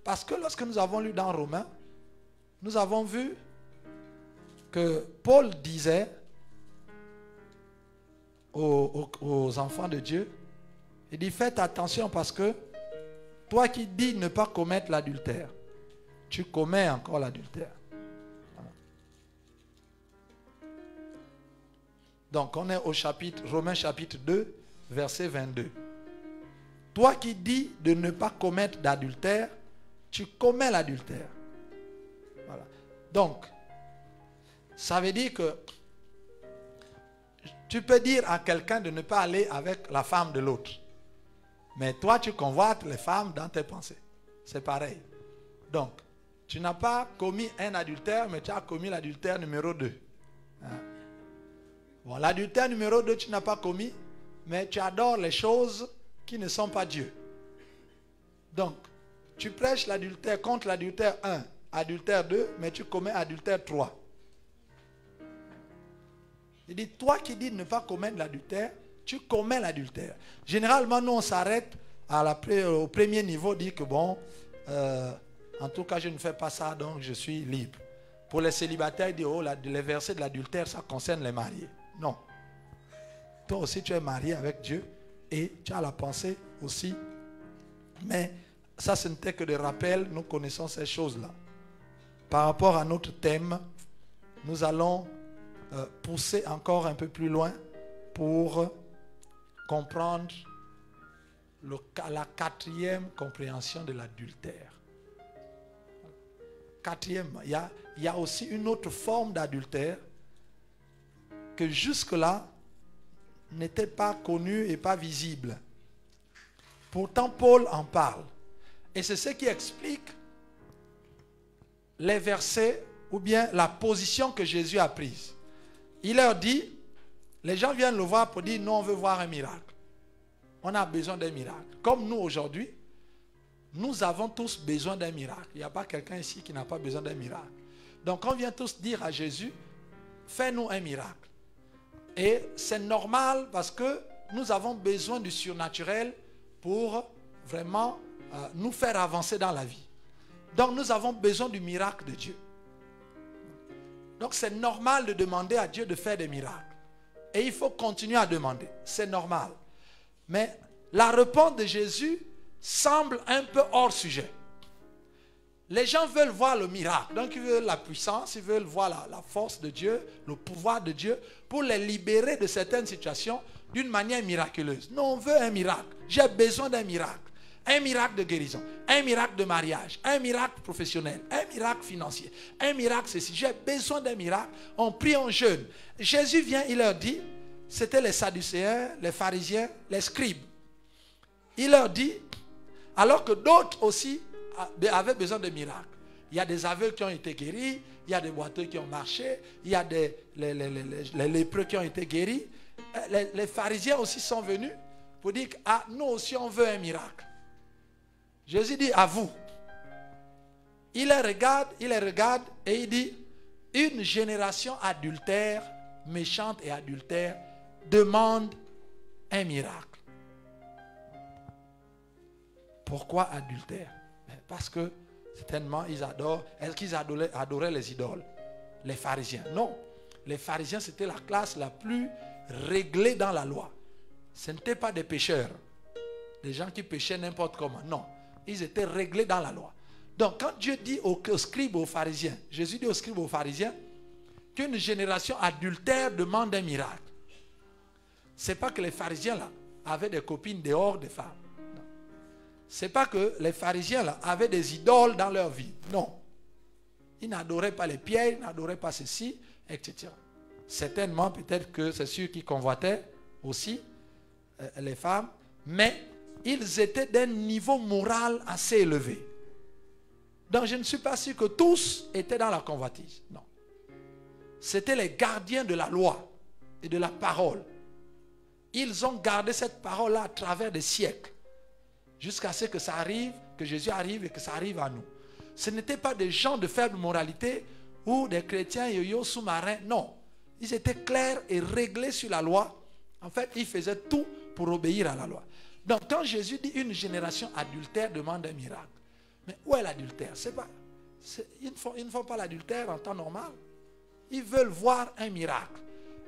Parce que lorsque nous avons lu dans Romains, nous avons vu que Paul disait aux enfants de Dieu, il dit, faites attention parce que toi qui dis ne pas commettre l'adultère, tu commets encore l'adultère. Donc on est au chapitre, Romains chapitre 2, verset 22. Toi qui dis de ne pas commettre d'adultère, tu commets l'adultère. Voilà. Donc, ça veut dire que tu peux dire à quelqu'un de ne pas aller avec la femme de l'autre. Mais toi, tu convoites les femmes dans tes pensées. C'est pareil. Donc, tu n'as pas commis un adultère, mais tu as commis l'adultère numéro 2. Hein? Bon, l'adultère numéro 2, tu n'as pas commis, mais tu adores les choses qui ne sont pas Dieu. Donc, tu prêches l'adultère contre l'adultère 1, adultère 2, mais tu commets adultère 3. Il dit, toi qui dis ne pas commettre l'adultère, tu commets l'adultère. Généralement, nous, on s'arrête au premier niveau, dit que bon, en tout cas, je ne fais pas ça, donc je suis libre. Pour les célibataires, il dit, oh, les versets de l'adultère, ça concerne les mariés. Non. Toi aussi, tu es marié avec Dieu et tu as la pensée aussi. Mais ça, ce n'était que des rappels, nous connaissons ces choses-là. Par rapport à notre thème, nous allons pousser encore un peu plus loin pour comprendre la quatrième compréhension de l'adultère. Quatrième, il y a aussi une autre forme d'adultère que jusque-là n'était pas connue et pas visible. Pourtant, Paul en parle. Et c'est ce qui explique les versets ou bien la position que Jésus a prise. Il leur dit, les gens viennent le voir pour dire, nous on veut voir un miracle. On a besoin d'un miracle. Comme nous aujourd'hui, nous avons tous besoin d'un miracle. Il n'y a pas quelqu'un ici qui n'a pas besoin d'un miracle. Donc on vient tous dire à Jésus, fais-nous un miracle. Et c'est normal parce que nous avons besoin du surnaturel pour vraiment nous faire avancer dans la vie. Donc nous avons besoin du miracle de Dieu. Donc c'est normal de demander à Dieu de faire des miracles. Et il faut continuer à demander. C'est normal. Mais la réponse de Jésus semble un peu hors sujet. Les gens veulent voir le miracle. Donc ils veulent la puissance, ils veulent voir la force de Dieu, le pouvoir de Dieu pour les libérer de certaines situations d'une manière miraculeuse. Non, on veut un miracle. J'ai besoin d'un miracle. Un miracle de guérison, un miracle de mariage, un miracle professionnel, un miracle financier, un miracle ceci. J'ai besoin d'un miracle. On prie, on jeûne. Jésus vient, il leur dit, c'était les Sadducéens, les pharisiens, les scribes. Il leur dit, alors que d'autres aussi avaient besoin de miracles. Il y a des aveugles qui ont été guéris, il y a des boiteux qui ont marché, il y a les lépreux qui ont été guéris. Les pharisiens aussi sont venus pour dire, ah, nous aussi on veut un miracle. Jésus dit à vous. Il les regarde et il dit, une génération adultère, méchante et adultère, demande un miracle. Pourquoi adultère? Parce que certainement ils adorent. Est-ce qu'ils adoraient les idoles? Les pharisiens? Non. Les pharisiens, c'était la classe la plus réglée dans la loi. Ce n'étaient pas des pécheurs. Des gens qui péchaient n'importe comment. Non. Ils étaient réglés dans la loi. Donc quand Dieu dit aux scribes, aux pharisiens, Jésus dit aux scribes, aux pharisiens, qu'une génération adultère demande un miracle. Ce n'est pas que les pharisiens là avaient des copines dehors des femmes. Ce n'est pas que les pharisiens là avaient des idoles dans leur vie. Non. Ils n'adoraient pas les pierres, ils n'adoraient pas ceci, etc. Certainement, peut-être que c'est ceux qui convoitaient aussi les femmes, mais ils étaient d'un niveau moral assez élevé. Donc je ne suis pas sûr que tous étaient dans la convoitise. Non. C'était les gardiens de la loi et de la parole. Ils ont gardé cette parole-là à travers des siècles. jusqu'à ce que ça arrive, que Jésus arrive et que ça arrive à nous. Ce n'étaient pas des gens de faible moralité ou des chrétiens yo-yo sous-marins, non. Ils étaient clairs et réglés sur la loi. En fait, ils faisaient tout pour obéir à la loi. Donc, quand Jésus dit une génération adultère demande un miracle, mais où est l'adultère? Ils ne font pas l'adultère en temps normal. Ils veulent voir un miracle.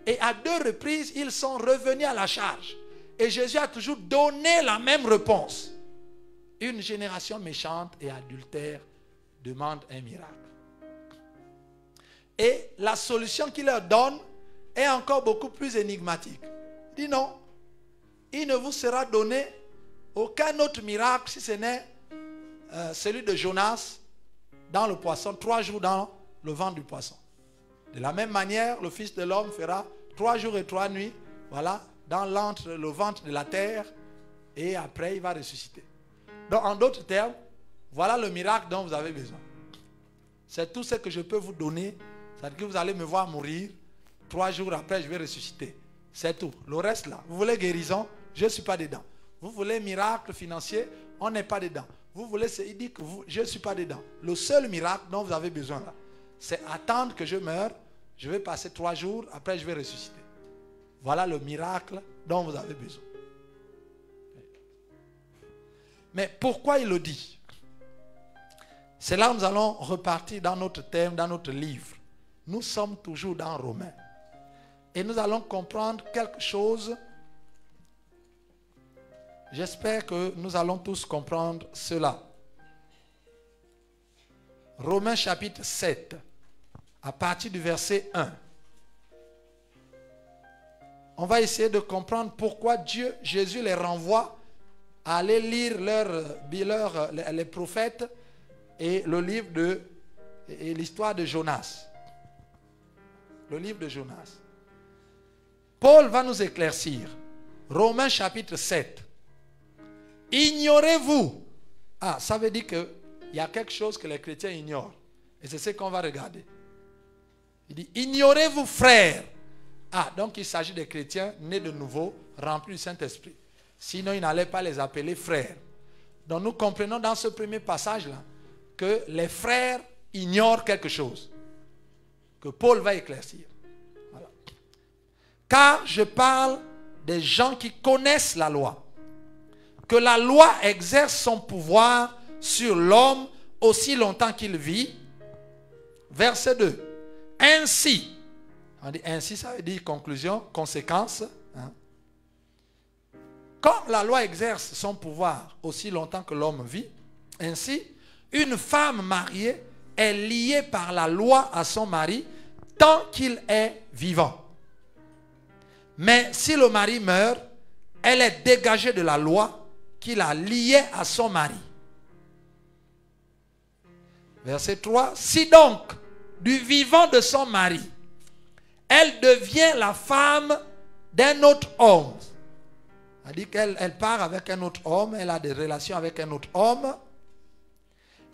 Et à 2 reprises, ils sont revenus à la charge. Et Jésus a toujours donné la même réponse. Une génération méchante et adultère demande un miracle. Et la solution qu'il leur donne est encore beaucoup plus énigmatique. Il dit non, il ne vous sera donné aucun autre miracle si ce n'est celui de Jonas dans le poisson, 3 jours dans le ventre du poisson. De la même manière, le Fils de l'homme fera 3 jours et 3 nuits, voilà, dans le ventre de la terre, et après il va ressusciter. Donc en d'autres termes, voilà le miracle dont vous avez besoin. C'est tout ce que je peux vous donner. C'est-à-dire que vous allez me voir mourir, 3 jours après je vais ressusciter. C'est tout. Le reste là, vous voulez guérison, je ne suis pas dedans. Vous voulez miracle financier, on n'est pas dedans. Vous voulez, il dit que je ne suis pas dedans. Le seul miracle dont vous avez besoin là, c'est attendre que je meure. Je vais passer 3 jours, après je vais ressusciter. Voilà le miracle dont vous avez besoin. Mais pourquoi il le dit? C'est là où nous allons repartir dans notre thème, dans notre livre. Nous sommes toujours dans Romains. Et nous allons comprendre quelque chose. J'espère que nous allons tous comprendre cela. Romains chapitre 7, à partir du verset 1. On va essayer de comprendre pourquoi Jésus les renvoie à aller lire les prophètes et le livre et l'histoire de Jonas. Le livre de Jonas. Paul va nous éclaircir. Romains chapitre 7. Ignorez-vous. Ça veut dire qu'il y a quelque chose que les chrétiens ignorent. Et c'est ce qu'on va regarder. Il dit, ignorez-vous frères. Donc il s'agit des chrétiens nés de nouveau, remplis du Saint-Esprit. Sinon, il n'allait pas les appeler frères. Donc nous comprenons dans ce premier passage-là que les frères ignorent quelque chose. Que Paul va éclaircir. Voilà. Car je parle des gens qui connaissent la loi. Que la loi exerce son pouvoir sur l'homme aussi longtemps qu'il vit. Verset 2. Ainsi, on dit ainsi, ça veut dire conclusion, conséquence. Comme la loi exerce son pouvoir aussi longtemps que l'homme vit, ainsi, une femme mariée est liée par la loi à son mari tant qu'il est vivant. Mais si le mari meurt, elle est dégagée de la loi qui la liait à son mari. Verset 3. Si donc, du vivant de son mari, elle devient la femme d'un autre homme. Elle dit qu'elle part avec un autre homme, elle a des relations avec un autre homme.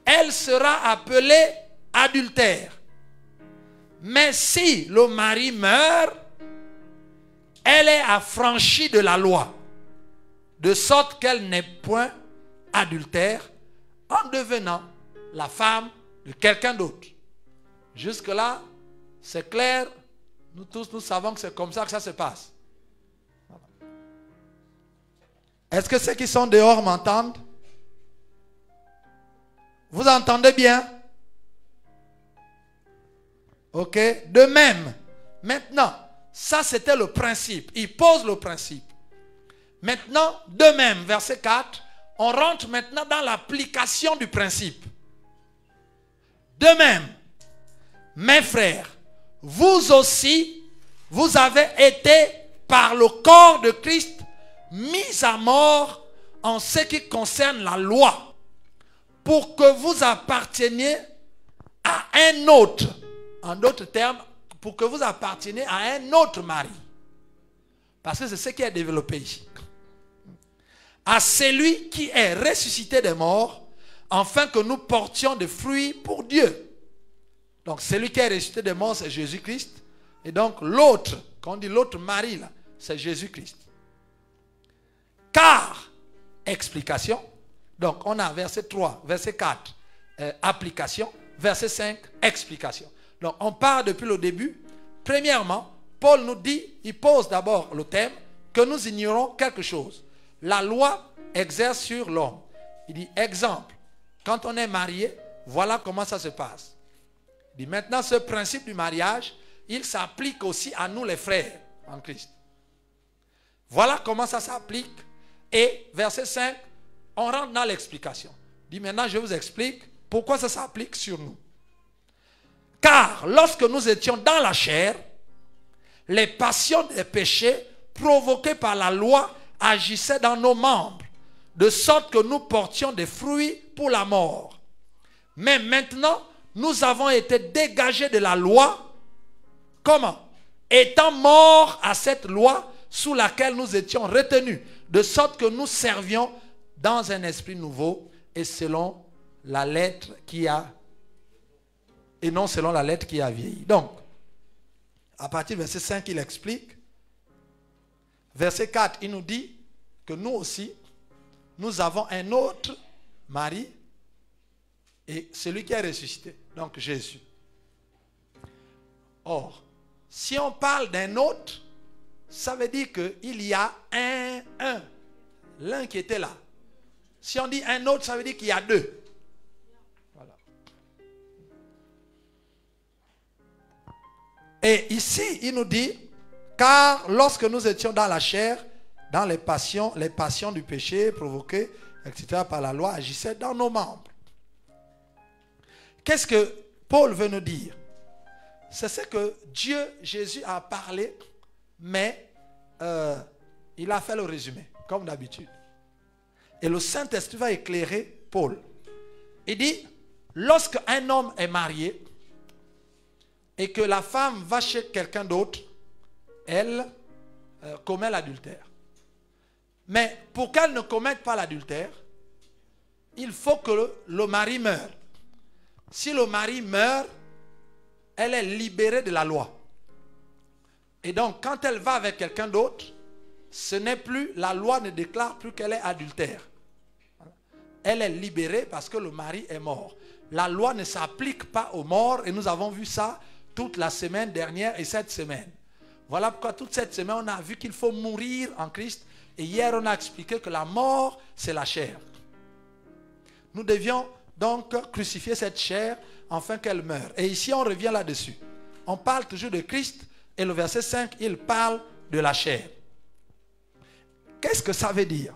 Elle sera appelée adultère. Mais si le mari meurt, elle est affranchie de la loi, de sorte qu'elle n'est point adultère en devenant la femme de quelqu'un d'autre. Jusque-là, c'est clair. Nous tous, nous savons que c'est comme ça que ça se passe. Est-ce que ceux qui sont dehors m'entendent? Vous entendez bien? Ok? De même, maintenant, ça c'était le principe. Il pose le principe. Maintenant, de même, verset 4, on rentre maintenant dans l'application du principe. De même, mes frères, vous aussi, vous avez été par le corps de Christ mis à mort en ce qui concerne la loi, pour que vous apparteniez à un autre. En d'autres termes, pour que vous apparteniez à un autre mari. Parce que c'est ce qui est développé ici. À celui qui est ressuscité des morts, afin que nous portions des fruits pour Dieu. Donc celui qui est ressuscité des morts, c'est Jésus-Christ. Et donc l'autre, quand on dit l'autre mari là, c'est Jésus-Christ. Car, explication, Donc, on a verset 3, verset 4, application, verset 5, explication. Donc, on part depuis le début. Premièrement, Paul nous dit, il pose d'abord le thème, que nous ignorons quelque chose. La loi exerce sur l'homme. Il dit, exemple, quand on est marié, voilà comment ça se passe. Il dit, maintenant, ce principe du mariage, il s'applique aussi à nous les frères en Christ. Voilà comment ça s'applique. Et verset 5, on rentre dans l'explication. Il dit, maintenant, je vous explique pourquoi ça s'applique sur nous. Car lorsque nous étions dans la chair, les passions des péchés provoquées par la loi agissaient dans nos membres, de sorte que nous portions des fruits pour la mort. Mais maintenant, nous avons été dégagés de la loi. Comment? Étant morts à cette loi sous laquelle nous étions retenus, de sorte que nous servions dans un esprit nouveau et selon la lettre qui a, et non selon la lettre qui a vieilli. Donc, à partir du verset 5, il explique. Verset 4, il nous dit que nous aussi, nous avons un autre mari et celui qui est ressuscité, donc Jésus. Or, si on parle d'un autre, ça veut dire qu'il y a l'un qui était là. Si on dit un autre, ça veut dire qu'il y a deux. Voilà. Et ici, il nous dit, car lorsque nous étions dans la chair, dans les passions du péché provoquées, etc., par la loi, agissaient dans nos membres. Qu'est-ce que Paul veut nous dire? C'est ce que Dieu, Jésus a parlé, mais il a fait le résumé, comme d'habitude. Et le Saint-Esprit va éclairer Paul. Il dit, lorsque un homme est marié et que la femme va chez quelqu'un d'autre, elle commet l'adultère. Mais pour qu'elle ne commette pas l'adultère, il faut que le mari meure. Si le mari meurt, elle est libérée de la loi. Et donc, quand elle va avec quelqu'un d'autre, ce n'est plus, la loi ne déclare plus qu'elle est adultère. Elle est libérée parce que le mari est mort. La loi ne s'applique pas aux morts et nous avons vu ça toute la semaine dernière et cette semaine. Voilà pourquoi toute cette semaine, on a vu qu'il faut mourir en Christ. Et hier, on a expliqué que la mort, c'est la chair. Nous devions donc crucifier cette chair afin qu'elle meure. Et ici, on revient là-dessus. On parle toujours de Christ et le verset 5, il parle de la chair. Qu'est-ce que ça veut dire?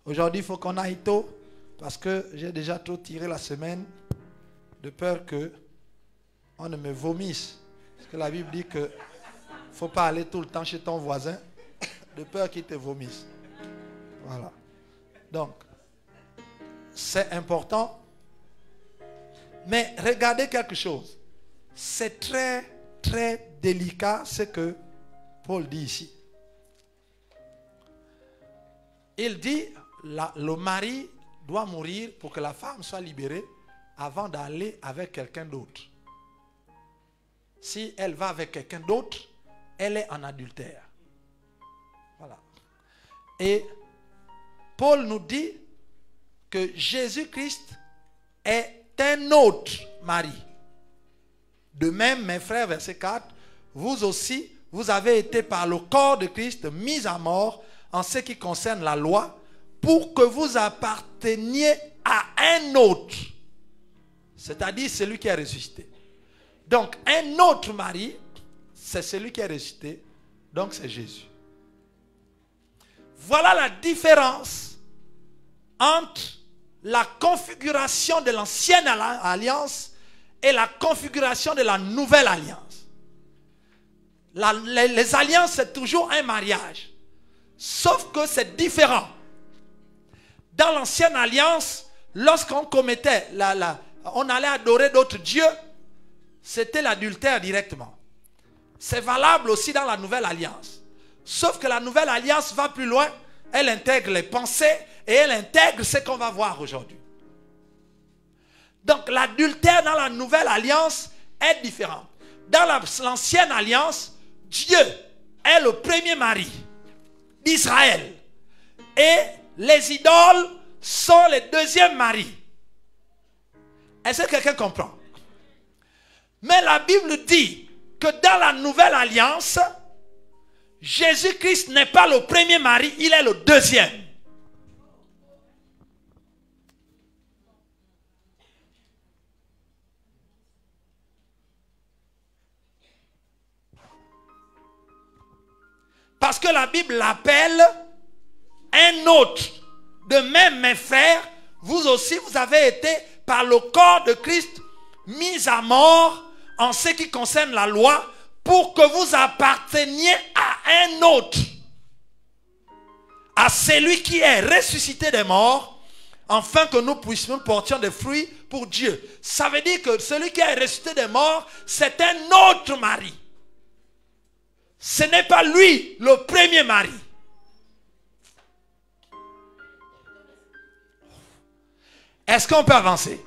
Aujourd'hui, il faut qu'on aille tôt parce que j'ai déjà trop tiré la semaine de peur qu'on ne me vomisse. Parce que la Bible dit que il ne faut pas aller tout le temps chez ton voisin de peur qu'il te vomisse. Voilà. Donc, c'est important. Mais regardez quelque chose. C'est très, très délicat ce que Paul dit ici. Il dit, le mari doit mourir pour que la femme soit libérée avant d'aller avec quelqu'un d'autre. Si elle va avec quelqu'un d'autre, elle est en adultère. Voilà. Et Paul nous dit que Jésus-Christ est un autre mari. De même, mes frères, verset 4, vous aussi, vous avez été par le corps de Christ mis à mort en ce qui concerne la loi, pour que vous apparteniez à un autre, c'est-à-dire celui qui est ressuscité. Donc, un autre mari, c'est celui qui est ressuscité, donc c'est Jésus. Voilà la différence entre la configuration de l'ancienne alliance et la configuration de la nouvelle alliance. Les alliances, c'est toujours un mariage. Sauf que c'est différent. Dans l'ancienne alliance, lorsqu'on commettait, on allait adorer d'autres dieux, c'était l'adultère directement. C'est valable aussi dans la nouvelle alliance. Sauf que la nouvelle alliance va plus loin. Elle intègre les pensées et elle intègre ce qu'on va voir aujourd'hui. Donc l'adultère dans la nouvelle alliance est différent. Dans l'ancienne alliance, Dieu est le premier mari d'Israël. Et les idoles, sont les deuxièmes maris. Est-ce que quelqu'un comprend? Mais la Bible dit que dans la nouvelle alliance, Jésus-Christ n'est pas le premier mari, il est le deuxième. Parce que la Bible l'appelle un autre. De même, mes frères, vous aussi, vous avez été par le corps de Christ mis à mort en ce qui concerne la loi pour que vous apparteniez à un autre. À celui qui est ressuscité des morts, afin que nous puissions porter des fruits pour Dieu. Ça veut dire que celui qui est ressuscité des morts, c'est un autre mari. Ce n'est pas lui le premier mari. Est-ce qu'on peut avancer?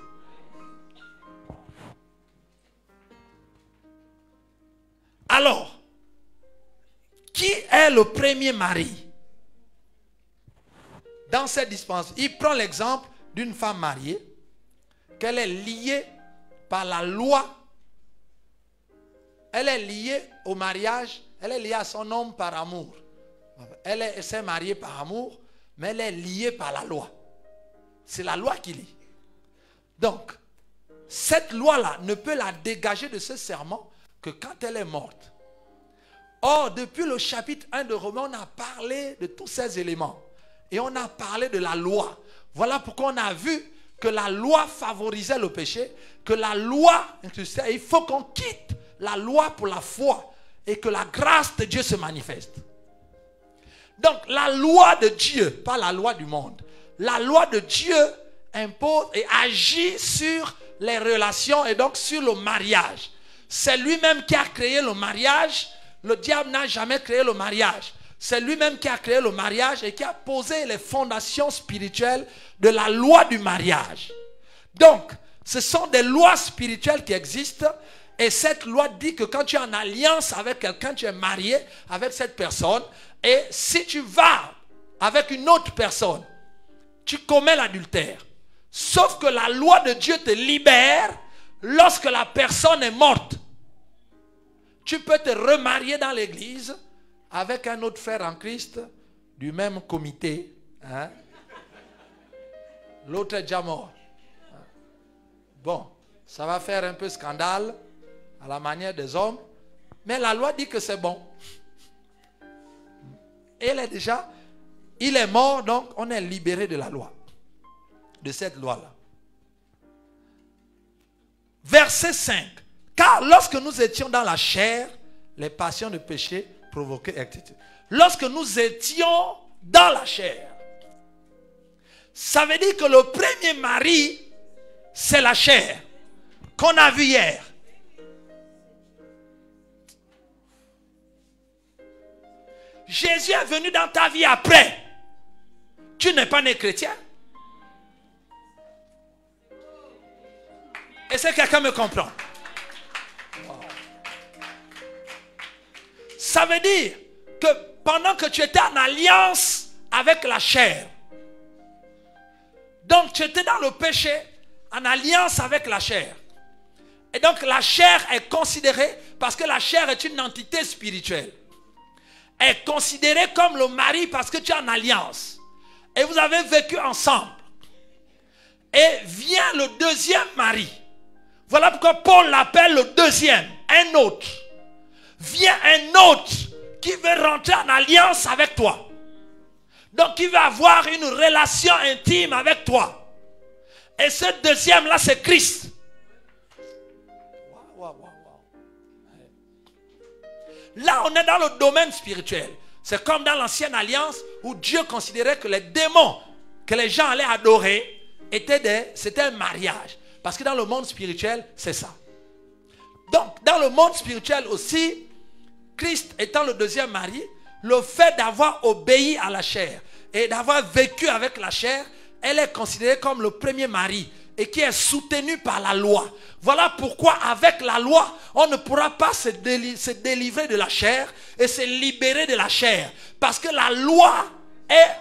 Alors, qui est le premier mari? Dans cette dispense, il prend l'exemple d'une femme mariée, qu'elle est liée par la loi. Elle est liée au mariage, elle est liée à son homme par amour. Elle s'est mariée par amour, mais elle est liée par la loi. C'est la loi qui lie. Donc, cette loi-là ne peut la dégager de ce serment que quand elle est morte. Or, depuis le chapitre 1 de Romains, on a parlé de tous ces éléments. Et on a parlé de la loi. Voilà pourquoi on a vu que la loi favorisait le péché, que la loi, il faut qu'on quitte la loi pour la foi et que la grâce de Dieu se manifeste. Donc, la loi de Dieu, pas la loi du monde. La loi de Dieu impose et agit sur les relations et donc sur le mariage. C'est lui-même qui a créé le mariage. Le diable n'a jamais créé le mariage. C'est lui-même qui a créé le mariage et qui a posé les fondations spirituelles de la loi du mariage. Donc, ce sont des lois spirituelles qui existent. Et cette loi dit que quand tu es en alliance avec quelqu'un, tu es marié avec cette personne. Et si tu vas avec une autre personne, tu commets l'adultère. Sauf que la loi de Dieu te libère lorsque la personne est morte. Tu peux te remarier dans l'église avec un autre frère en Christ du même comité. Hein? L'autre est déjà mort. Bon, ça va faire un peu scandale à la manière des hommes. Mais la loi dit que c'est bon. Il est mort, donc on est libéré de la loi. De cette loi-là. Verset 5. Car lorsque nous étions dans la chair, les passions de péché provoquaient, etc. Lorsque nous étions dans la chair, ça veut dire que le premier mari, c'est la chair, qu'on a vu hier. Jésus est venu dans ta vie après. Tu n'es pas né chrétien. Est-ce que quelqu'un me comprend? Ça veut dire que pendant que tu étais en alliance avec la chair, donc tu étais dans le péché, en alliance avec la chair. Et donc la chair est considérée, parce que la chair est une entité spirituelle, est considérée comme le mari parce que tu es en alliance. Et vous avez vécu ensemble. Et vient le deuxième mari. Voilà pourquoi Paul l'appelle le deuxième, un autre. Vient un autre qui veut rentrer en alliance avec toi. Donc il va avoir une relation intime avec toi. Et ce deuxième-là, c'est Christ. Là, on est dans le domaine spirituel. C'est comme dans l'ancienne alliance où Dieu considérait que les démons que les gens allaient adorer c'était un mariage. Parce que dans le monde spirituel, c'est ça. Donc, dans le monde spirituel aussi, Christ étant le deuxième mari, le fait d'avoir obéi à la chair et d'avoir vécu avec la chair, elle est considérée comme le premier mari et qui est soutenu par la loi. Voilà pourquoi avec la loi, on ne pourra pas se délivrer de la chair et se libérer de la chair. Parce que la loi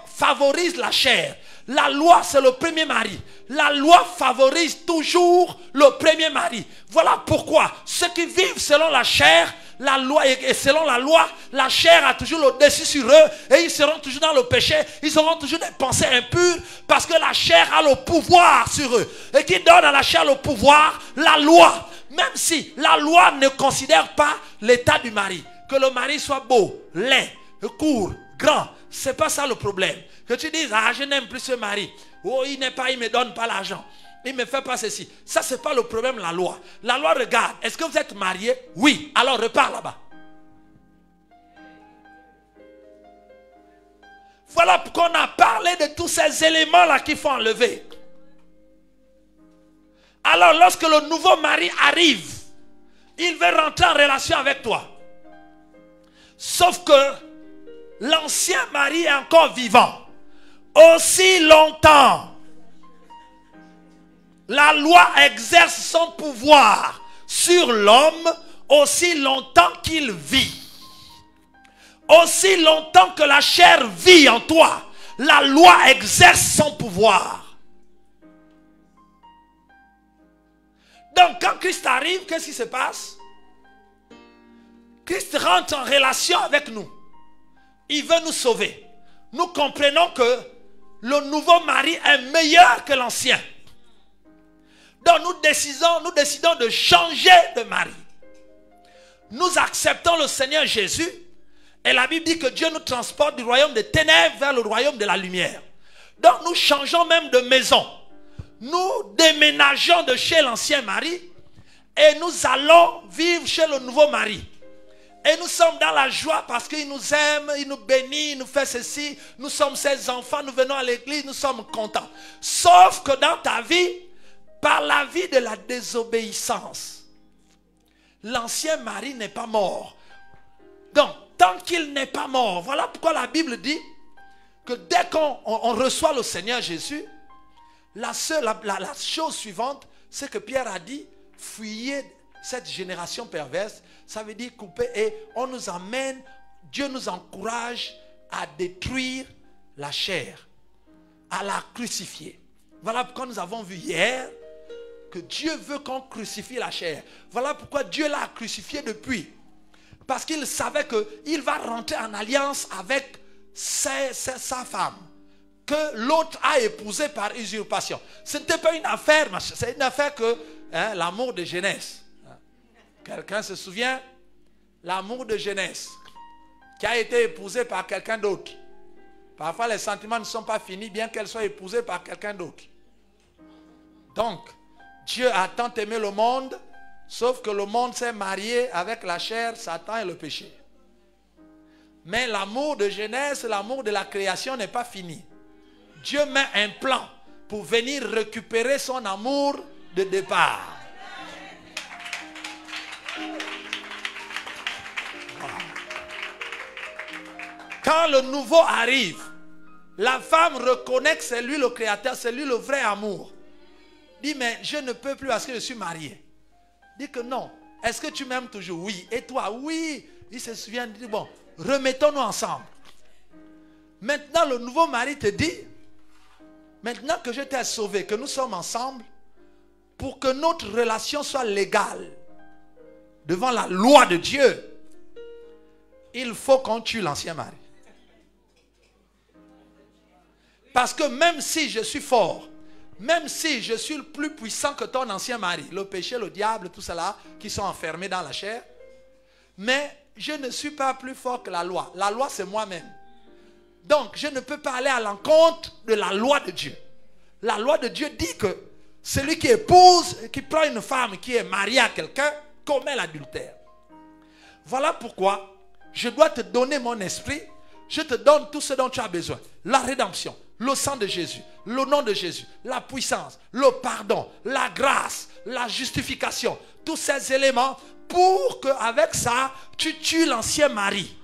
favorise la chair. La loi, c'est le premier mari. La loi favorise toujours le premier mari. Voilà pourquoi ceux qui vivent selon la chair, la loi, et selon la loi, la chair a toujours le dessus sur eux et ils seront toujours dans le péché. Ils auront toujours des pensées impures parce que la chair a le pouvoir sur eux. Et qui donne à la chair le pouvoir? La loi. Même si la loi ne considère pas l'état du mari, que le mari soit beau, laid, court, grand, c'est pas ça le problème. Que tu dises, ah, je n'aime plus ce mari, oh, il ne me donne pas l'argent, il ne me fait pas ceci. Ça, c'est pas le problème, la loi. La loi regarde, est-ce que vous êtes marié? Oui, alors repars là-bas. Voilà pourquoi on a parlé de tous ces éléments-là qu'il faut enlever. Alors, lorsque le nouveau mari arrive, il veut rentrer en relation avec toi. Sauf que l'ancien mari est encore vivant. Aussi longtemps, la loi exerce son pouvoir sur l'homme, aussi longtemps qu'il vit. Aussi longtemps que la chair vit en toi, la loi exerce son pouvoir. Donc quand Christ arrive, qu'est-ce qui se passe? Christ rentre en relation avec nous. Il veut nous sauver. Nous comprenons que le nouveau mari est meilleur que l'ancien. Donc nous décidons de changer de mari. Nous acceptons le Seigneur Jésus. Et la Bible dit que Dieu nous transporte du royaume des ténèbres vers le royaume de la lumière. Donc nous changeons même de maison. Nous déménageons de chez l'ancien mari et nous allons vivre chez le nouveau mari. Et nous sommes dans la joie parce qu'il nous aime, il nous bénit, il nous fait ceci. Nous sommes ses enfants, nous venons à l'église, nous sommes contents. Sauf que dans ta vie, par la vie de la désobéissance, l'ancien mari n'est pas mort. Donc, tant qu'il n'est pas mort, voilà pourquoi la Bible dit que dès qu'on reçoit le Seigneur Jésus, la chose suivante, c'est que Pierre a dit, fuyez cette génération perverse. Ça veut dire couper et on nous amène, Dieu nous encourage à détruire la chair, à la crucifier. Voilà pourquoi nous avons vu hier que Dieu veut qu'on crucifie la chair. Voilà pourquoi Dieu l'a crucifié depuis. Parce qu'il savait qu'il va rentrer en alliance avec sa femme, que l'autre a épousé par usurpation. Ce n'était pas une affaire, c'est une affaire que l'amour de jeunesse. Quelqu'un se souvient? L'amour de jeunesse qui a été épousé par quelqu'un d'autre. Parfois les sentiments ne sont pas finis bien qu'elle soit épousée par quelqu'un d'autre. Donc, Dieu a tant aimé le monde, sauf que le monde s'est marié avec la chair, Satan et le péché. Mais l'amour de jeunesse, l'amour de la création n'est pas fini. Dieu met un plan pour venir récupérer son amour de départ. Quand le nouveau arrive, la femme reconnaît que c'est lui le créateur, c'est lui le vrai amour. Dit, mais je ne peux plus parce que je suis marié. Dit que non. Est-ce que tu m'aimes toujours? Oui. Et toi? Oui. Il se souvient, il dit, bon, remettons-nous ensemble. Maintenant, le nouveau mari te dit, maintenant que je t'ai sauvé, que nous sommes ensemble, pour que notre relation soit légale devant la loi de Dieu, il faut qu'on tue l'ancien mari. Parce que même si je suis fort, même si je suis le plus puissant que ton ancien mari, le péché, le diable, tout cela, qui sont enfermés dans la chair, mais je ne suis pas plus fort que la loi. La loi, c'est moi-même. Donc, je ne peux pas aller à l'encontre de la loi de Dieu. La loi de Dieu dit que celui qui épouse, qui prend une femme qui est mariée à quelqu'un, commet l'adultère. Voilà pourquoi je dois te donner mon esprit. Je te donne tout ce dont tu as besoin. La rédemption, le sang de Jésus, le nom de Jésus, la puissance, le pardon, la grâce, la justification. Tous ces éléments pour qu'avec ça, tu tues l'ancien mari.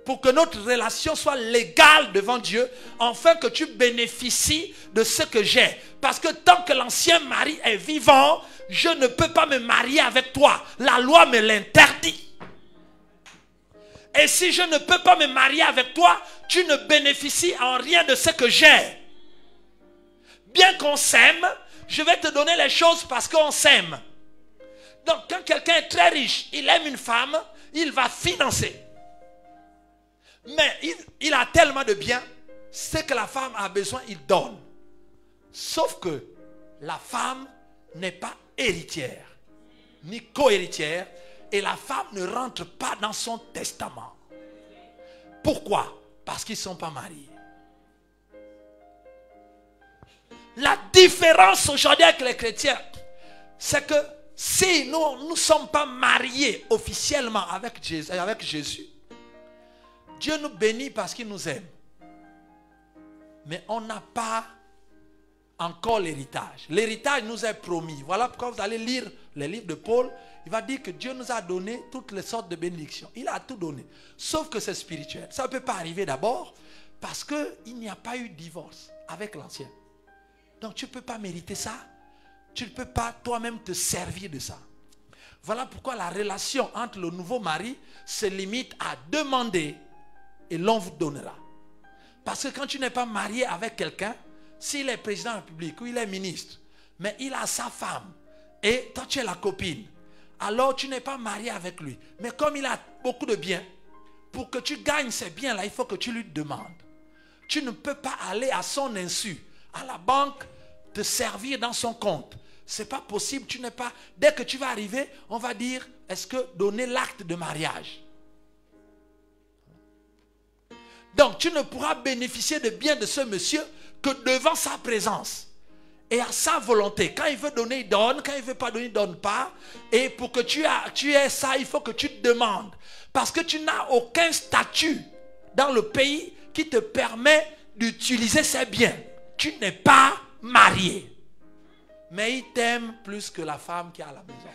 Pour que notre relation soit légale devant Dieu, afin que tu bénéficies de ce que j'ai. Parce que tant que l'ancien mari est vivant, je ne peux pas me marier avec toi. La loi me l'interdit. Et si je ne peux pas me marier avec toi, tu ne bénéficies en rien de ce que j'ai. Bien qu'on s'aime, je vais te donner les choses parce qu'on s'aime. Donc quand quelqu'un est très riche, il aime une femme, il va financer. Mais il a tellement de biens, ce que la femme a besoin, il donne. Sauf que la femme n'est pas héritière, ni co-héritière, et la femme ne rentre pas dans son testament. Pourquoi? Parce qu'ils ne sont pas mariés. La différence aujourd'hui avec les chrétiens, c'est que si nous ne sommes pas mariés officiellement avec Jésus, Dieu nous bénit parce qu'il nous aime. Mais on n'a pas encore l'héritage. L'héritage nous est promis. Voilà pourquoi vous allez lire les livres de Paul. Il va dire que Dieu nous a donné toutes les sortes de bénédictions. Il a tout donné. Sauf que c'est spirituel. Ça ne peut pas arriver d'abord parce qu'il n'y a pas eu de divorce avec l'ancien. Donc tu ne peux pas mériter ça. Tu ne peux pas toi-même te servir de ça. Voilà pourquoi la relation entre le nouveau mari se limite à demander et l'on vous donnera. Parce que quand tu n'es pas marié avec quelqu'un, s'il est président de la République ou il est ministre, mais il a sa femme et toi tu es la copine, alors tu n'es pas marié avec lui. Mais comme il a beaucoup de biens, pour que tu gagnes ces biens-là, il faut que tu lui demandes. Tu ne peux pas aller à son insu, à la banque, te servir dans son compte. Ce n'est pas possible, tu n'es pas... Dès que tu vas arriver, on va dire, est-ce que donner l'acte de mariage? Donc tu ne pourras bénéficier de biens de ce monsieur que devant sa présence et à sa volonté. Quand il veut donner, il donne. Quand il ne veut pas donner, il ne donne pas. Et pour que tu aies ça, il faut que tu te demandes. Parce que tu n'as aucun statut dans le pays qui te permet d'utiliser ces biens. Tu n'es pas marié. Mais il t'aime plus que la femme qui est à la maison.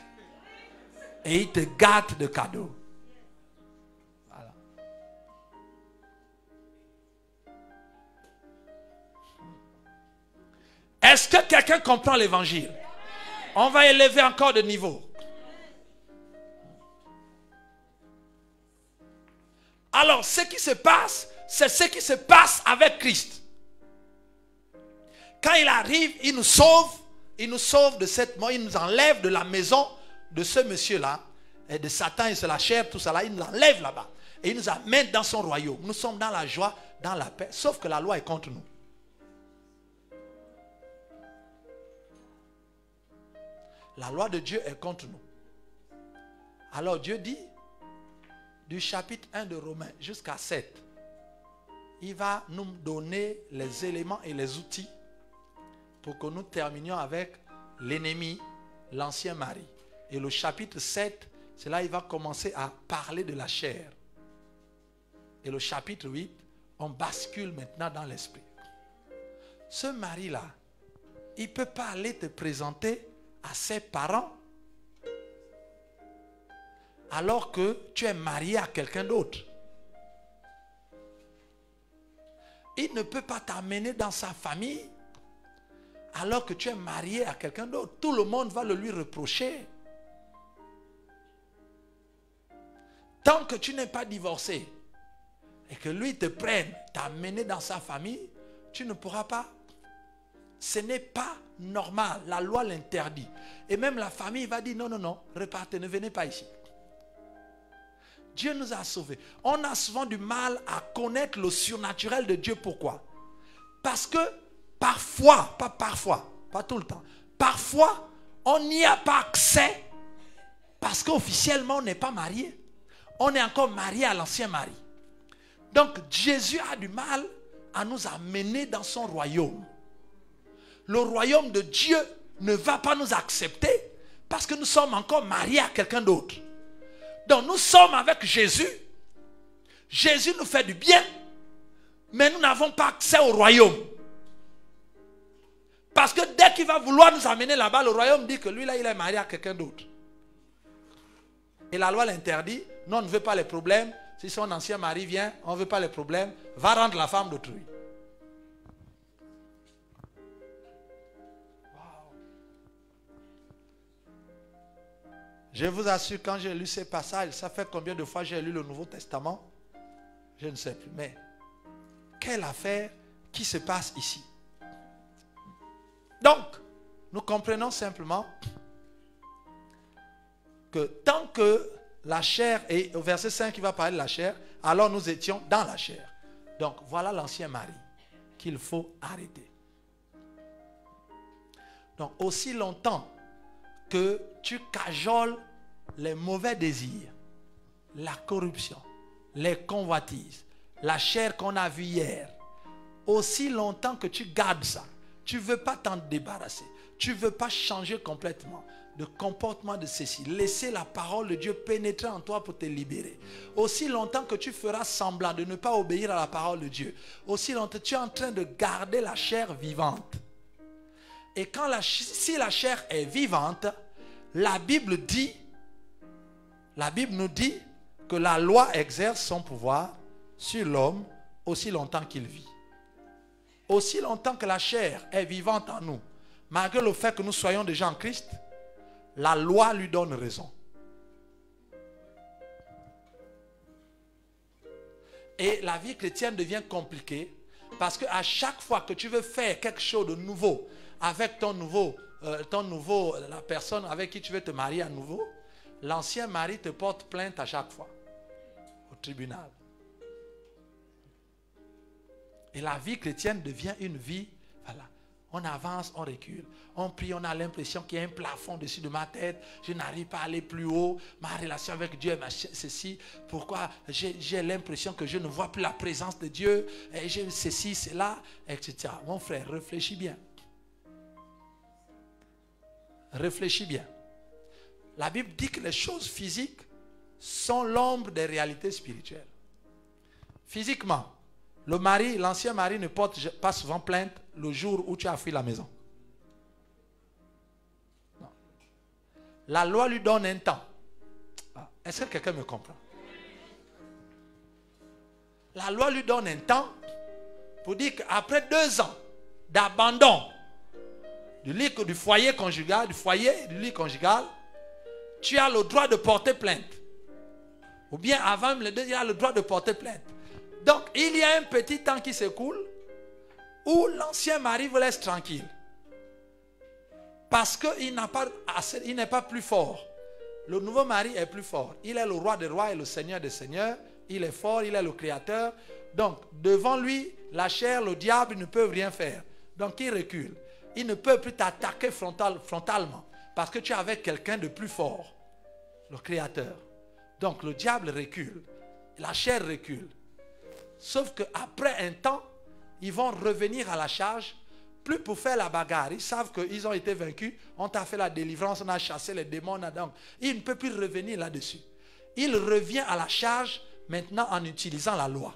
Et il te gâte de cadeaux. Voilà. Est-ce que quelqu'un comprend l'évangile? On va élever encore de niveau. Alors, ce qui se passe, c'est ce qui se passe avec Christ. Quand il arrive, il nous sauve de cette mort, il nous enlève de la maison de ce monsieur-là, et de Satan et de la chair, tout ça là, il nous enlève là-bas. Et il nous amène dans son royaume. Nous sommes dans la joie, dans la paix, sauf que la loi est contre nous. La loi de Dieu est contre nous. Alors Dieu dit, du chapitre 1 de Romains jusqu'à 7, il va nous donner les éléments et les outils pour que nous terminions avec l'ennemi, l'ancien mari. Et le chapitre 7, c'est là qu'il va commencer à parler de la chair. Et le chapitre 8, on bascule maintenant dans l'esprit. Ce mari-là, il ne peut pas aller te présenter à ses parents alors que tu es marié à quelqu'un d'autre. Il ne peut pas t'amener dans sa famille alors que tu es marié à quelqu'un d'autre. Tout le monde va le lui reprocher. Tant que tu n'es pas divorcé et que lui te prenne, t'amener dans sa famille, tu ne pourras pas. Ce n'est pas normal. La loi l'interdit. Et même la famille va dire non, non, non, repartez, ne venez pas ici. Dieu nous a sauvés. On a souvent du mal à connaître le surnaturel de Dieu. Pourquoi? Parce que parfois, pas tout le temps, parfois, on n'y a pas accès parce qu'officiellement, on n'est pas marié. On est encore marié à l'ancien mari. Donc, Jésus a du mal à nous amener dans son royaume. Le royaume de Dieu ne va pas nous accepter parce que nous sommes encore mariés à quelqu'un d'autre. Donc nous sommes avec Jésus. Jésus nous fait du bien, mais nous n'avons pas accès au royaume. Parce que dès qu'il va vouloir nous amener là-bas, le royaume dit que lui là, il est marié à quelqu'un d'autre. Et la loi l'interdit. Non, on ne veut pas les problèmes. Si son ancien mari vient, on ne veut pas les problèmes. Va rendre la femme d'autrui. Je vous assure, quand j'ai lu ces passages, ça fait combien de fois j'ai lu le Nouveau Testament? Je ne sais plus. Mais quelle affaire qui se passe ici? Donc, nous comprenons simplement que tant que la chair, et au verset 5 il va parler de la chair, alors nous étions dans la chair. Donc voilà l'ancien mari qu'il faut arrêter. Donc aussi longtemps que tu cajoles les mauvais désirs, la corruption, les convoitises, la chair qu'on a vue hier, aussi longtemps que tu gardes ça, tu ne veux pas t'en débarrasser, tu ne veux pas changer complètement de comportement de ceci, laisser la parole de Dieu pénétrer en toi pour te libérer. Aussi longtemps que tu feras semblant de ne pas obéir à la parole de Dieu, aussi longtemps tu es en train de garder la chair vivante. Et quand si la chair est vivante, la Bible nous dit que la loi exerce son pouvoir sur l'homme aussi longtemps qu'il vit. Aussi longtemps que la chair est vivante en nous, malgré le fait que nous soyons déjà en Christ, la loi lui donne raison. Et la vie chrétienne devient compliquée parce qu'à chaque fois que tu veux faire quelque chose de nouveau avec la personne avec qui tu veux te marier à nouveau, l'ancien mari te porte plainte à chaque fois au tribunal. Et la vie chrétienne devient une vie, voilà, on avance, on recule, on prie, on a l'impression qu'il y a un plafond dessus de ma tête, je n'arrive pas à aller plus haut, ma relation avec Dieu est ceci, pourquoi j'ai l'impression que je ne vois plus la présence de Dieu, et j'ai ceci, cela, etc. Mon frère, réfléchis bien. Réfléchis bien. La Bible dit que les choses physiques sont l'ombre des réalités spirituelles. Physiquement, l'ancien mari ne porte pas souvent plainte le jour où tu as fui la maison. Non. La loi lui donne un temps. Est-ce que quelqu'un me comprend? La loi lui donne un temps pour dire qu'après 2 ans d'abandon du foyer conjugal, du lit conjugal, tu as le droit de porter plainte. Ou bien avant les 2, il a le droit de porter plainte. Donc, il y a un petit temps qui s'écoule où l'ancien mari vous laisse tranquille. Parce qu'il n'est pas plus fort. Le nouveau mari est plus fort. Il est le roi des rois et le seigneur des seigneurs. Il est fort, il est le créateur. Donc, devant lui, la chair, le diable ne peuvent rien faire. Donc, il recule. Il ne peut plus t'attaquer frontalement. Parce que tu es avec quelqu'un de plus fort. Le créateur. Donc, le diable recule. La chair recule. Sauf qu'après un temps, ils vont revenir à la charge, plus pour faire la bagarre. Ils savent qu'ils ont été vaincus. On t'a fait la délivrance, on a chassé les démons. Donc, il ne peut plus revenir là-dessus. Il revient à la charge maintenant en utilisant la loi.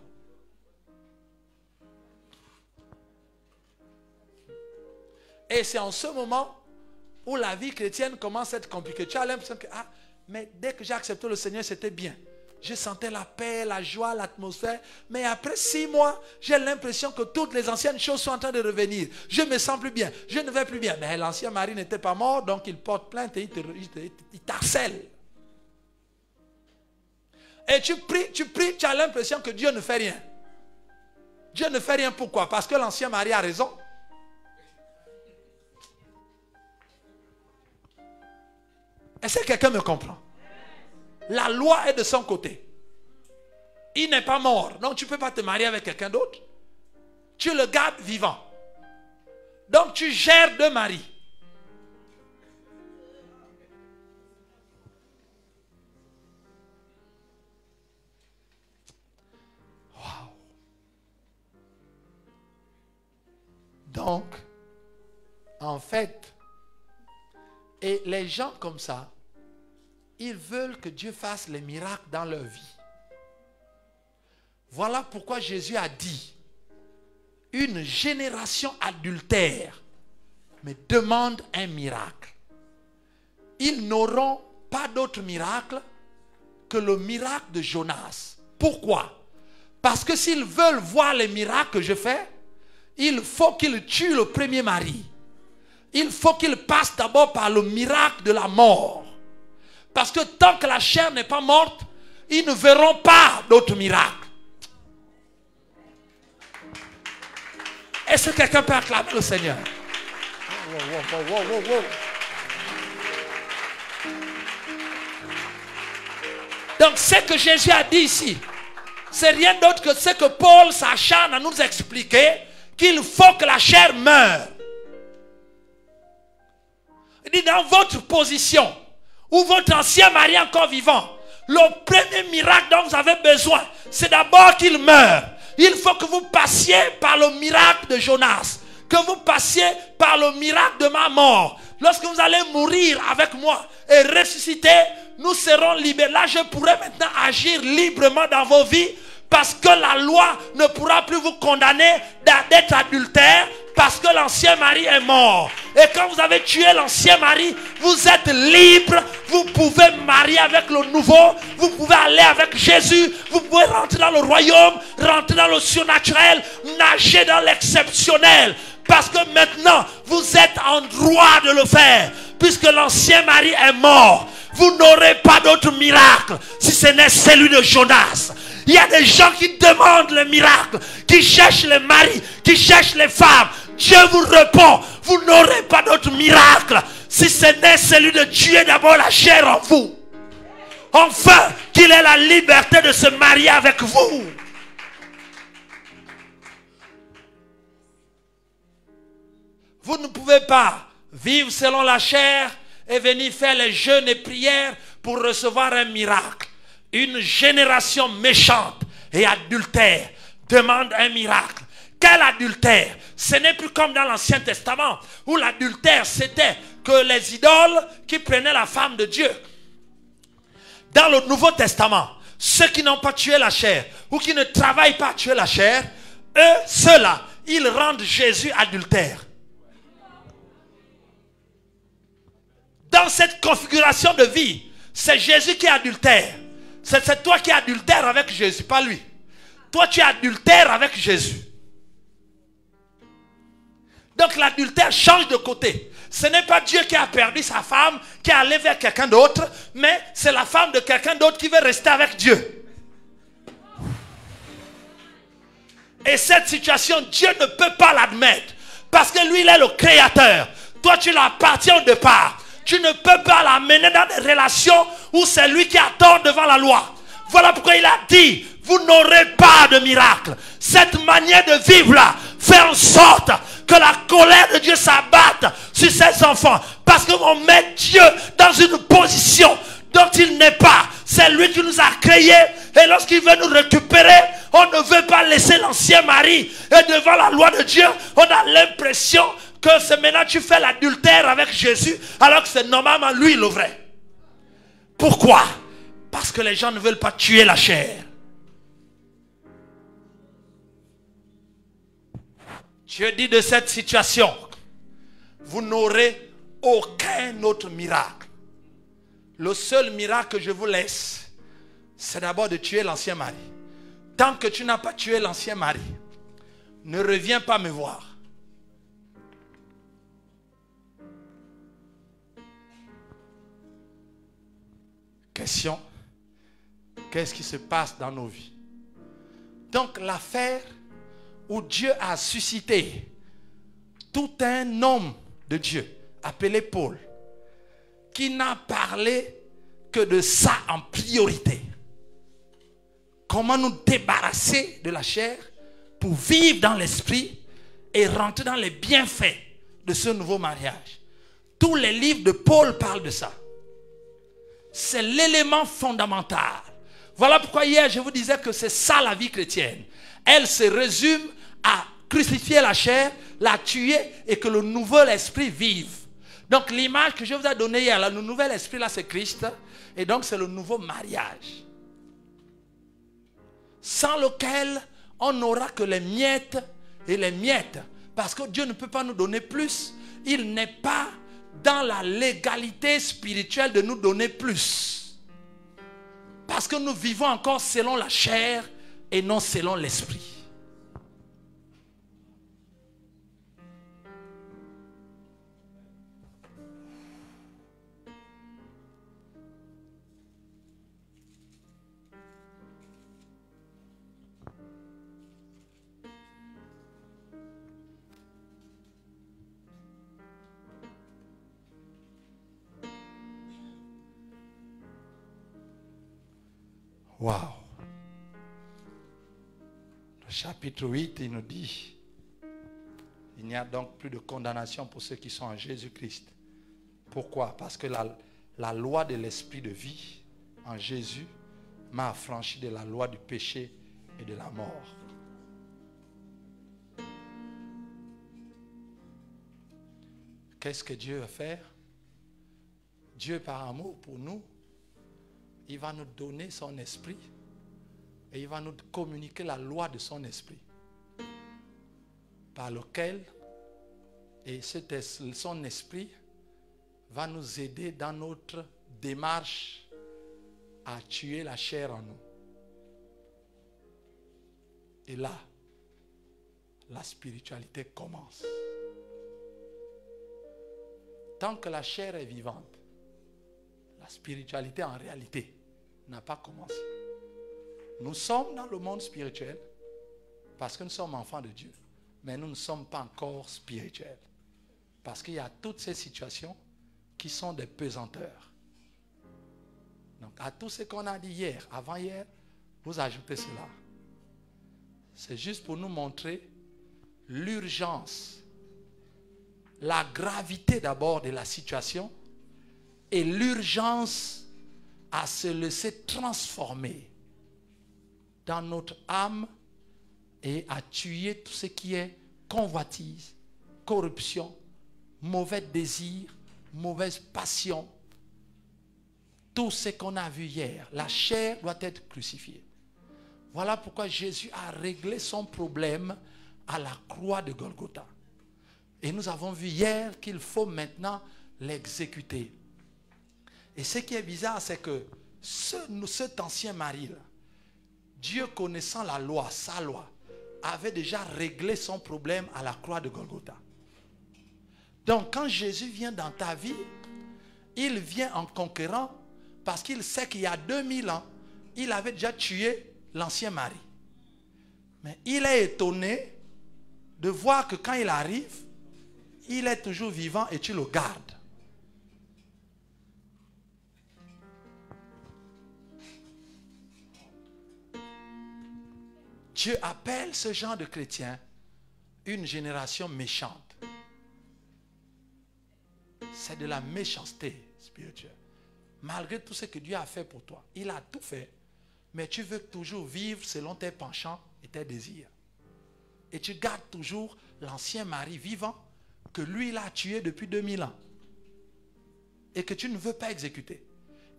Et c'est en ce moment où la vie chrétienne commence à être compliquée. Tu as l'impression que, mais dès que j'ai accepté le Seigneur, c'était bien. Je sentais la paix, la joie, l'atmosphère. Mais après 6 mois, j'ai l'impression que toutes les anciennes choses sont en train de revenir. Je me sens plus bien. Je ne vais plus bien. Mais l'ancien mari n'était pas mort, donc il porte plainte et il t'harcèle. Et tu pries, tu as l'impression que Dieu ne fait rien. Dieu ne fait rien pourquoi? Parce que l'ancien mari a raison. Est-ce que quelqu'un me comprend? La loi est de son côté. Il n'est pas mort. Donc tu ne peux pas te marier avec quelqu'un d'autre. Tu le gardes vivant. Donc tu gères 2 maris. Wow. Donc, en fait, et les gens comme ça, ils veulent que Dieu fasse les miracles dans leur vie. Voilà pourquoi Jésus a dit, une génération adultère me demande un miracle. Ils n'auront pas d'autre miracle que le miracle de Jonas. Pourquoi? Parce que s'ils veulent voir les miracles que je fais, il faut qu'ils tuent le premier mari. Il faut qu'ils passent d'abord par le miracle de la mort. Parce que tant que la chair n'est pas morte, ils ne verront pas d'autres miracles. Est-ce que quelqu'un peut acclamer le Seigneur? Donc ce que Jésus a dit ici, c'est rien d'autre que ce que Paul s'acharne à nous expliquer, qu'il faut que la chair meure. Il dit dans votre position, ou votre ancien mari encore vivant, le premier miracle dont vous avez besoin, c'est d'abord qu'il meure. Il faut que vous passiez par le miracle de Jonas, que vous passiez par le miracle de ma mort. Lorsque vous allez mourir avec moi et ressusciter, nous serons libérés. Là, je pourrai maintenant agir librement dans vos vies, parce que la loi ne pourra plus vous condamner d'être adultère, parce que l'ancien mari est mort. Et quand vous avez tué l'ancien mari, vous êtes libre. Vous pouvez marier avec le nouveau. Vous pouvez aller avec Jésus. Vous pouvez rentrer dans le royaume, rentrer dans le surnaturel, nager dans l'exceptionnel. Parce que maintenant, vous êtes en droit de le faire. Puisque l'ancien mari est mort, vous n'aurez pas d'autre miracle si ce n'est celui de Jonas. Il y a des gens qui demandent le miracle, qui cherchent les maris, qui cherchent les femmes. Dieu vous répond, vous n'aurez pas d'autre miracle si ce n'est celui de tuer d'abord la chair en vous. Enfin, qu'il ait la liberté de se marier avec vous. Vous ne pouvez pas vivre selon la chair et venir faire les jeûnes et prières pour recevoir un miracle. Une génération méchante et adultère demande un miracle. Quel adultère? Ce n'est plus comme dans l'Ancien Testament, où l'adultère c'était que les idoles qui prenaient la femme de Dieu. Dans le Nouveau Testament, ceux qui n'ont pas tué la chair ou qui ne travaillent pas à tuer la chair, eux, ceux-là, ils rendent Jésus adultère. Dans cette configuration de vie, c'est Jésus qui est adultère. C'est toi qui es adultère avec Jésus, pas lui. Toi, tu es adultère avec Jésus. Donc l'adultère change de côté. Ce n'est pas Dieu qui a perdu sa femme, qui est allé vers quelqu'un d'autre, mais c'est la femme de quelqu'un d'autre qui veut rester avec Dieu. Et cette situation, Dieu ne peut pas l'admettre. Parce que lui, il est le créateur. Toi, tu l'appartiens au départ. Tu ne peux pas l'amener dans des relations où c'est lui qui attend devant la loi. Voilà pourquoi il a dit, vous n'aurez pas de miracle. Cette manière de vivre là fait en sorte que la colère de Dieu s'abatte sur ses enfants. Parce qu'on met Dieu dans une position dont il n'est pas. C'est lui qui nous a créés. Et lorsqu'il veut nous récupérer, on ne veut pas laisser l'ancien mari. Et devant la loi de Dieu, on a l'impression que c'est maintenant tu fais l'adultère avec Jésus, alors que c'est normalement lui le vrai. Pourquoi? Parce que les gens ne veulent pas tuer la chair. Dieu dit de cette situation, vous n'aurez aucun autre miracle. Le seul miracle que je vous laisse, c'est d'abord de tuer l'ancien mari. Tant que tu n'as pas tué l'ancien mari, ne reviens pas me voir. Question, qu'est-ce qui se passe dans nos vies? Donc l'affaire où Dieu a suscité tout un homme de Dieu appelé Paul, qui n'a parlé que de ça en priorité. Comment nous débarrasser de la chair pour vivre dans l'esprit et rentrer dans les bienfaits de ce nouveau mariage. Tous les livres de Paul parlent de ça. C'est l'élément fondamental. Voilà pourquoi hier je vous disais que c'est ça la vie chrétienne. Elle se résume à crucifier la chair, la tuer et que le nouvel esprit vive. Donc l'image que je vous ai donnée hier, le nouvel esprit là c'est Christ. Et donc c'est le nouveau mariage. Sans lequel on n'aura que les miettes et les miettes. Parce que Dieu ne peut pas nous donner plus. Il n'est pas dans la légalité spirituelle de nous donner plus. Parce que nous vivons encore selon la chair et non selon l'esprit. Waouh. Le chapitre 8, il nous dit, il n'y a donc plus de condamnation pour ceux qui sont en Jésus-Christ. Pourquoi? Parce que la loi de l'esprit de vie en Jésus m'a affranchi de la loi du péché et de la mort. Qu'est-ce que Dieu va faire? Dieu, par amour pour nous, il va nous donner son esprit et il va nous communiquer la loi de son esprit par lequel son esprit va nous aider dans notre démarche à tuer la chair en nous. Et là, la spiritualité commence. Tant que la chair est vivante, la spiritualité en réalité n'a pas commencé. Nous sommes dans le monde spirituel parce que nous sommes enfants de Dieu, mais nous ne sommes pas encore spirituels. Parce qu'il y a toutes ces situations qui sont des pesanteurs. Donc à tout ce qu'on a dit hier, avant-hier, vous ajoutez cela. C'est juste pour nous montrer l'urgence, la gravité d'abord de la situation et l'urgence à se laisser transformer dans notre âme et à tuer tout ce qui est convoitise, corruption, mauvais désir, mauvaise passion. Tout ce qu'on a vu hier, la chair doit être crucifiée. Voilà pourquoi Jésus a réglé son problème à la croix de Golgotha. Et nous avons vu hier qu'il faut maintenant l'exécuter. Et ce qui est bizarre, c'est que cet ancien mari-là, Dieu connaissant la loi, sa loi, avait déjà réglé son problème à la croix de Golgotha. Donc quand Jésus vient dans ta vie, il vient en conquérant parce qu'il sait qu'il y a 2000 ans, il avait déjà tué l'ancien mari. Mais il est étonné de voir que quand il arrive, il est toujours vivant et tu le gardes. Dieu appelle ce genre de chrétiens une génération méchante. C'est de la méchanceté spirituelle. Malgré tout ce que Dieu a fait pour toi, il a tout fait, mais tu veux toujours vivre selon tes penchants et tes désirs. Et tu gardes toujours l'ancien mari vivant que lui il a tué depuis 2000 ans et que tu ne veux pas exécuter.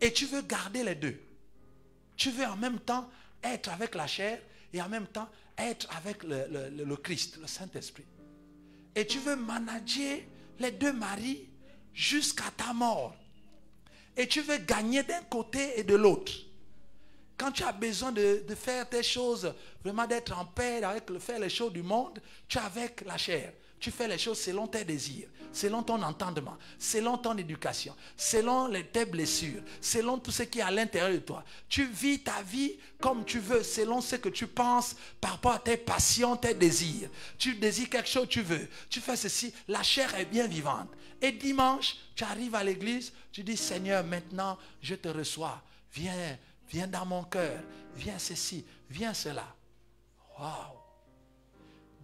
Et tu veux garder les deux. Tu veux en même temps être avec la chair et en même temps être avec le Christ, le Saint-Esprit. Et tu veux manager les deux maris jusqu'à ta mort. Et tu veux gagner d'un côté et de l'autre. Quand tu as besoin de faire tes choses, vraiment d'être en paix, faire les choses du monde, tu es avec la chair. Tu fais les choses selon tes désirs, selon ton entendement, selon ton éducation, selon tes blessures, selon tout ce qui est à l'intérieur de toi. Tu vis ta vie comme tu veux, selon ce que tu penses par rapport à tes passions, tes désirs. Tu désires quelque chose, tu veux. Tu fais ceci, la chair est bien vivante. Et dimanche, tu arrives à l'église, tu dis, Seigneur, maintenant, je te reçois. Viens dans mon cœur. Viens ceci, viens cela. Waouh!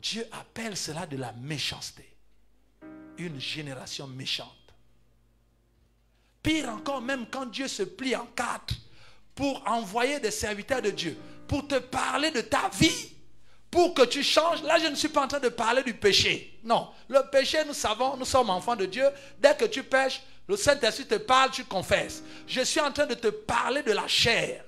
Dieu appelle cela de la méchanceté. Une génération méchante. Pire encore, même quand Dieu se plie en quatre pour envoyer des serviteurs de Dieu, pour te parler de ta vie, pour que tu changes. Là, je ne suis pas en train de parler du péché. Non, le péché, nous savons, nous sommes enfants de Dieu. Dès que tu pèches, le Saint-Esprit te parle, tu confesses. Je suis en train de te parler de la chair.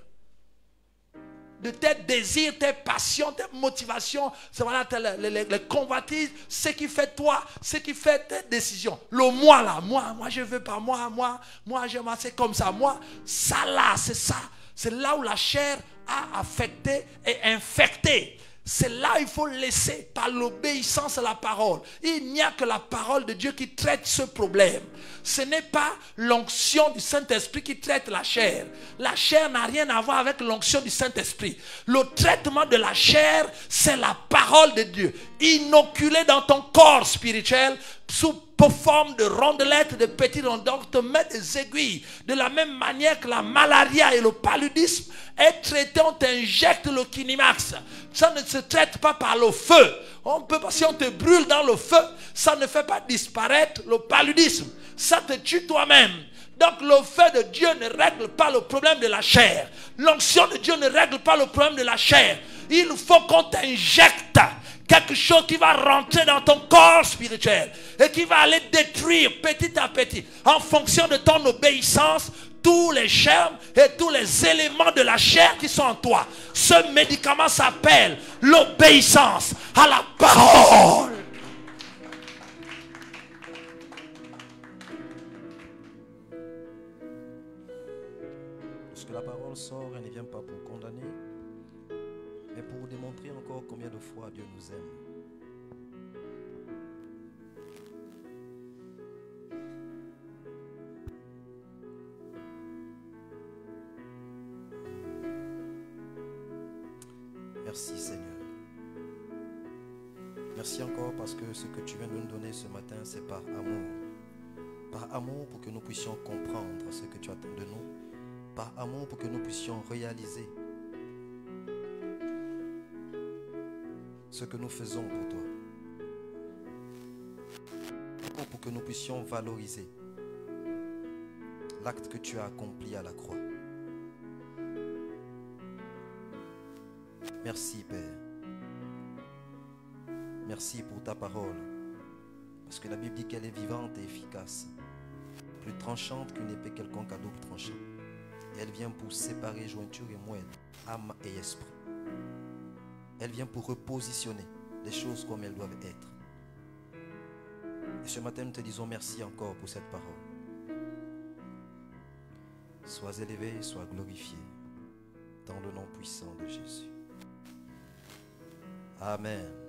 De tes désirs, tes passions, tes motivations, voilà, les convoitises, ce qui fait toi, ce qui fait tes décisions. Le moi là, moi je veux pas, moi j'aime assez comme ça, moi, ça là, c'est ça. C'est là où la chair a affecté et infecté. C'est là il faut laisser par l'obéissance à la parole. Il n'y a que la parole de Dieu qui traite ce problème. Ce n'est pas l'onction du Saint-Esprit qui traite la chair. La chair n'a rien à voir avec l'onction du Saint-Esprit. Le traitement de la chair, c'est la parole de Dieu. Inoculée dans ton corps spirituel pour forme de rondelettes, de petits ronds. Donc te met des aiguilles. De la même manière que la malaria et le paludisme est traité, on t'injecte le Kinimax. Ça ne se traite pas par le feu. Si on te brûle dans le feu, ça ne fait pas disparaître le paludisme. Ça te tue toi-même. Donc le feu de Dieu ne règle pas le problème de la chair. L'onction de Dieu ne règle pas le problème de la chair. Il faut qu'on t'injecte quelque chose qui va rentrer dans ton corps spirituel et qui va aller détruire petit à petit, en fonction de ton obéissance, tous les germes et tous les éléments de la chair qui sont en toi. Ce médicament s'appelle l'obéissance à la parole. Parce que la parole sort, elle ne vient pas pour condamner, mais pour démontrer encore combien de fois Dieu nous aime. Merci Seigneur. Merci encore parce que ce que tu viens de nous donner ce matin, c'est par amour. Par amour pour que nous puissions comprendre ce que tu attends de nous. Par amour pour que nous puissions réaliser ce que nous faisons pour toi. Pour que nous puissions valoriser l'acte que tu as accompli à la croix. Merci Père. Merci pour ta parole. Parce que la Bible dit qu'elle est vivante et efficace. Plus tranchante qu'une épée quelconque à double tranchant. Et elle vient pour séparer jointure et moelle, âme et esprit. Elle vient pour repositionner les choses comme elles doivent être. Et ce matin, nous te disons merci encore pour cette parole. Sois élevé, sois glorifié dans le nom puissant de Jésus. Amen.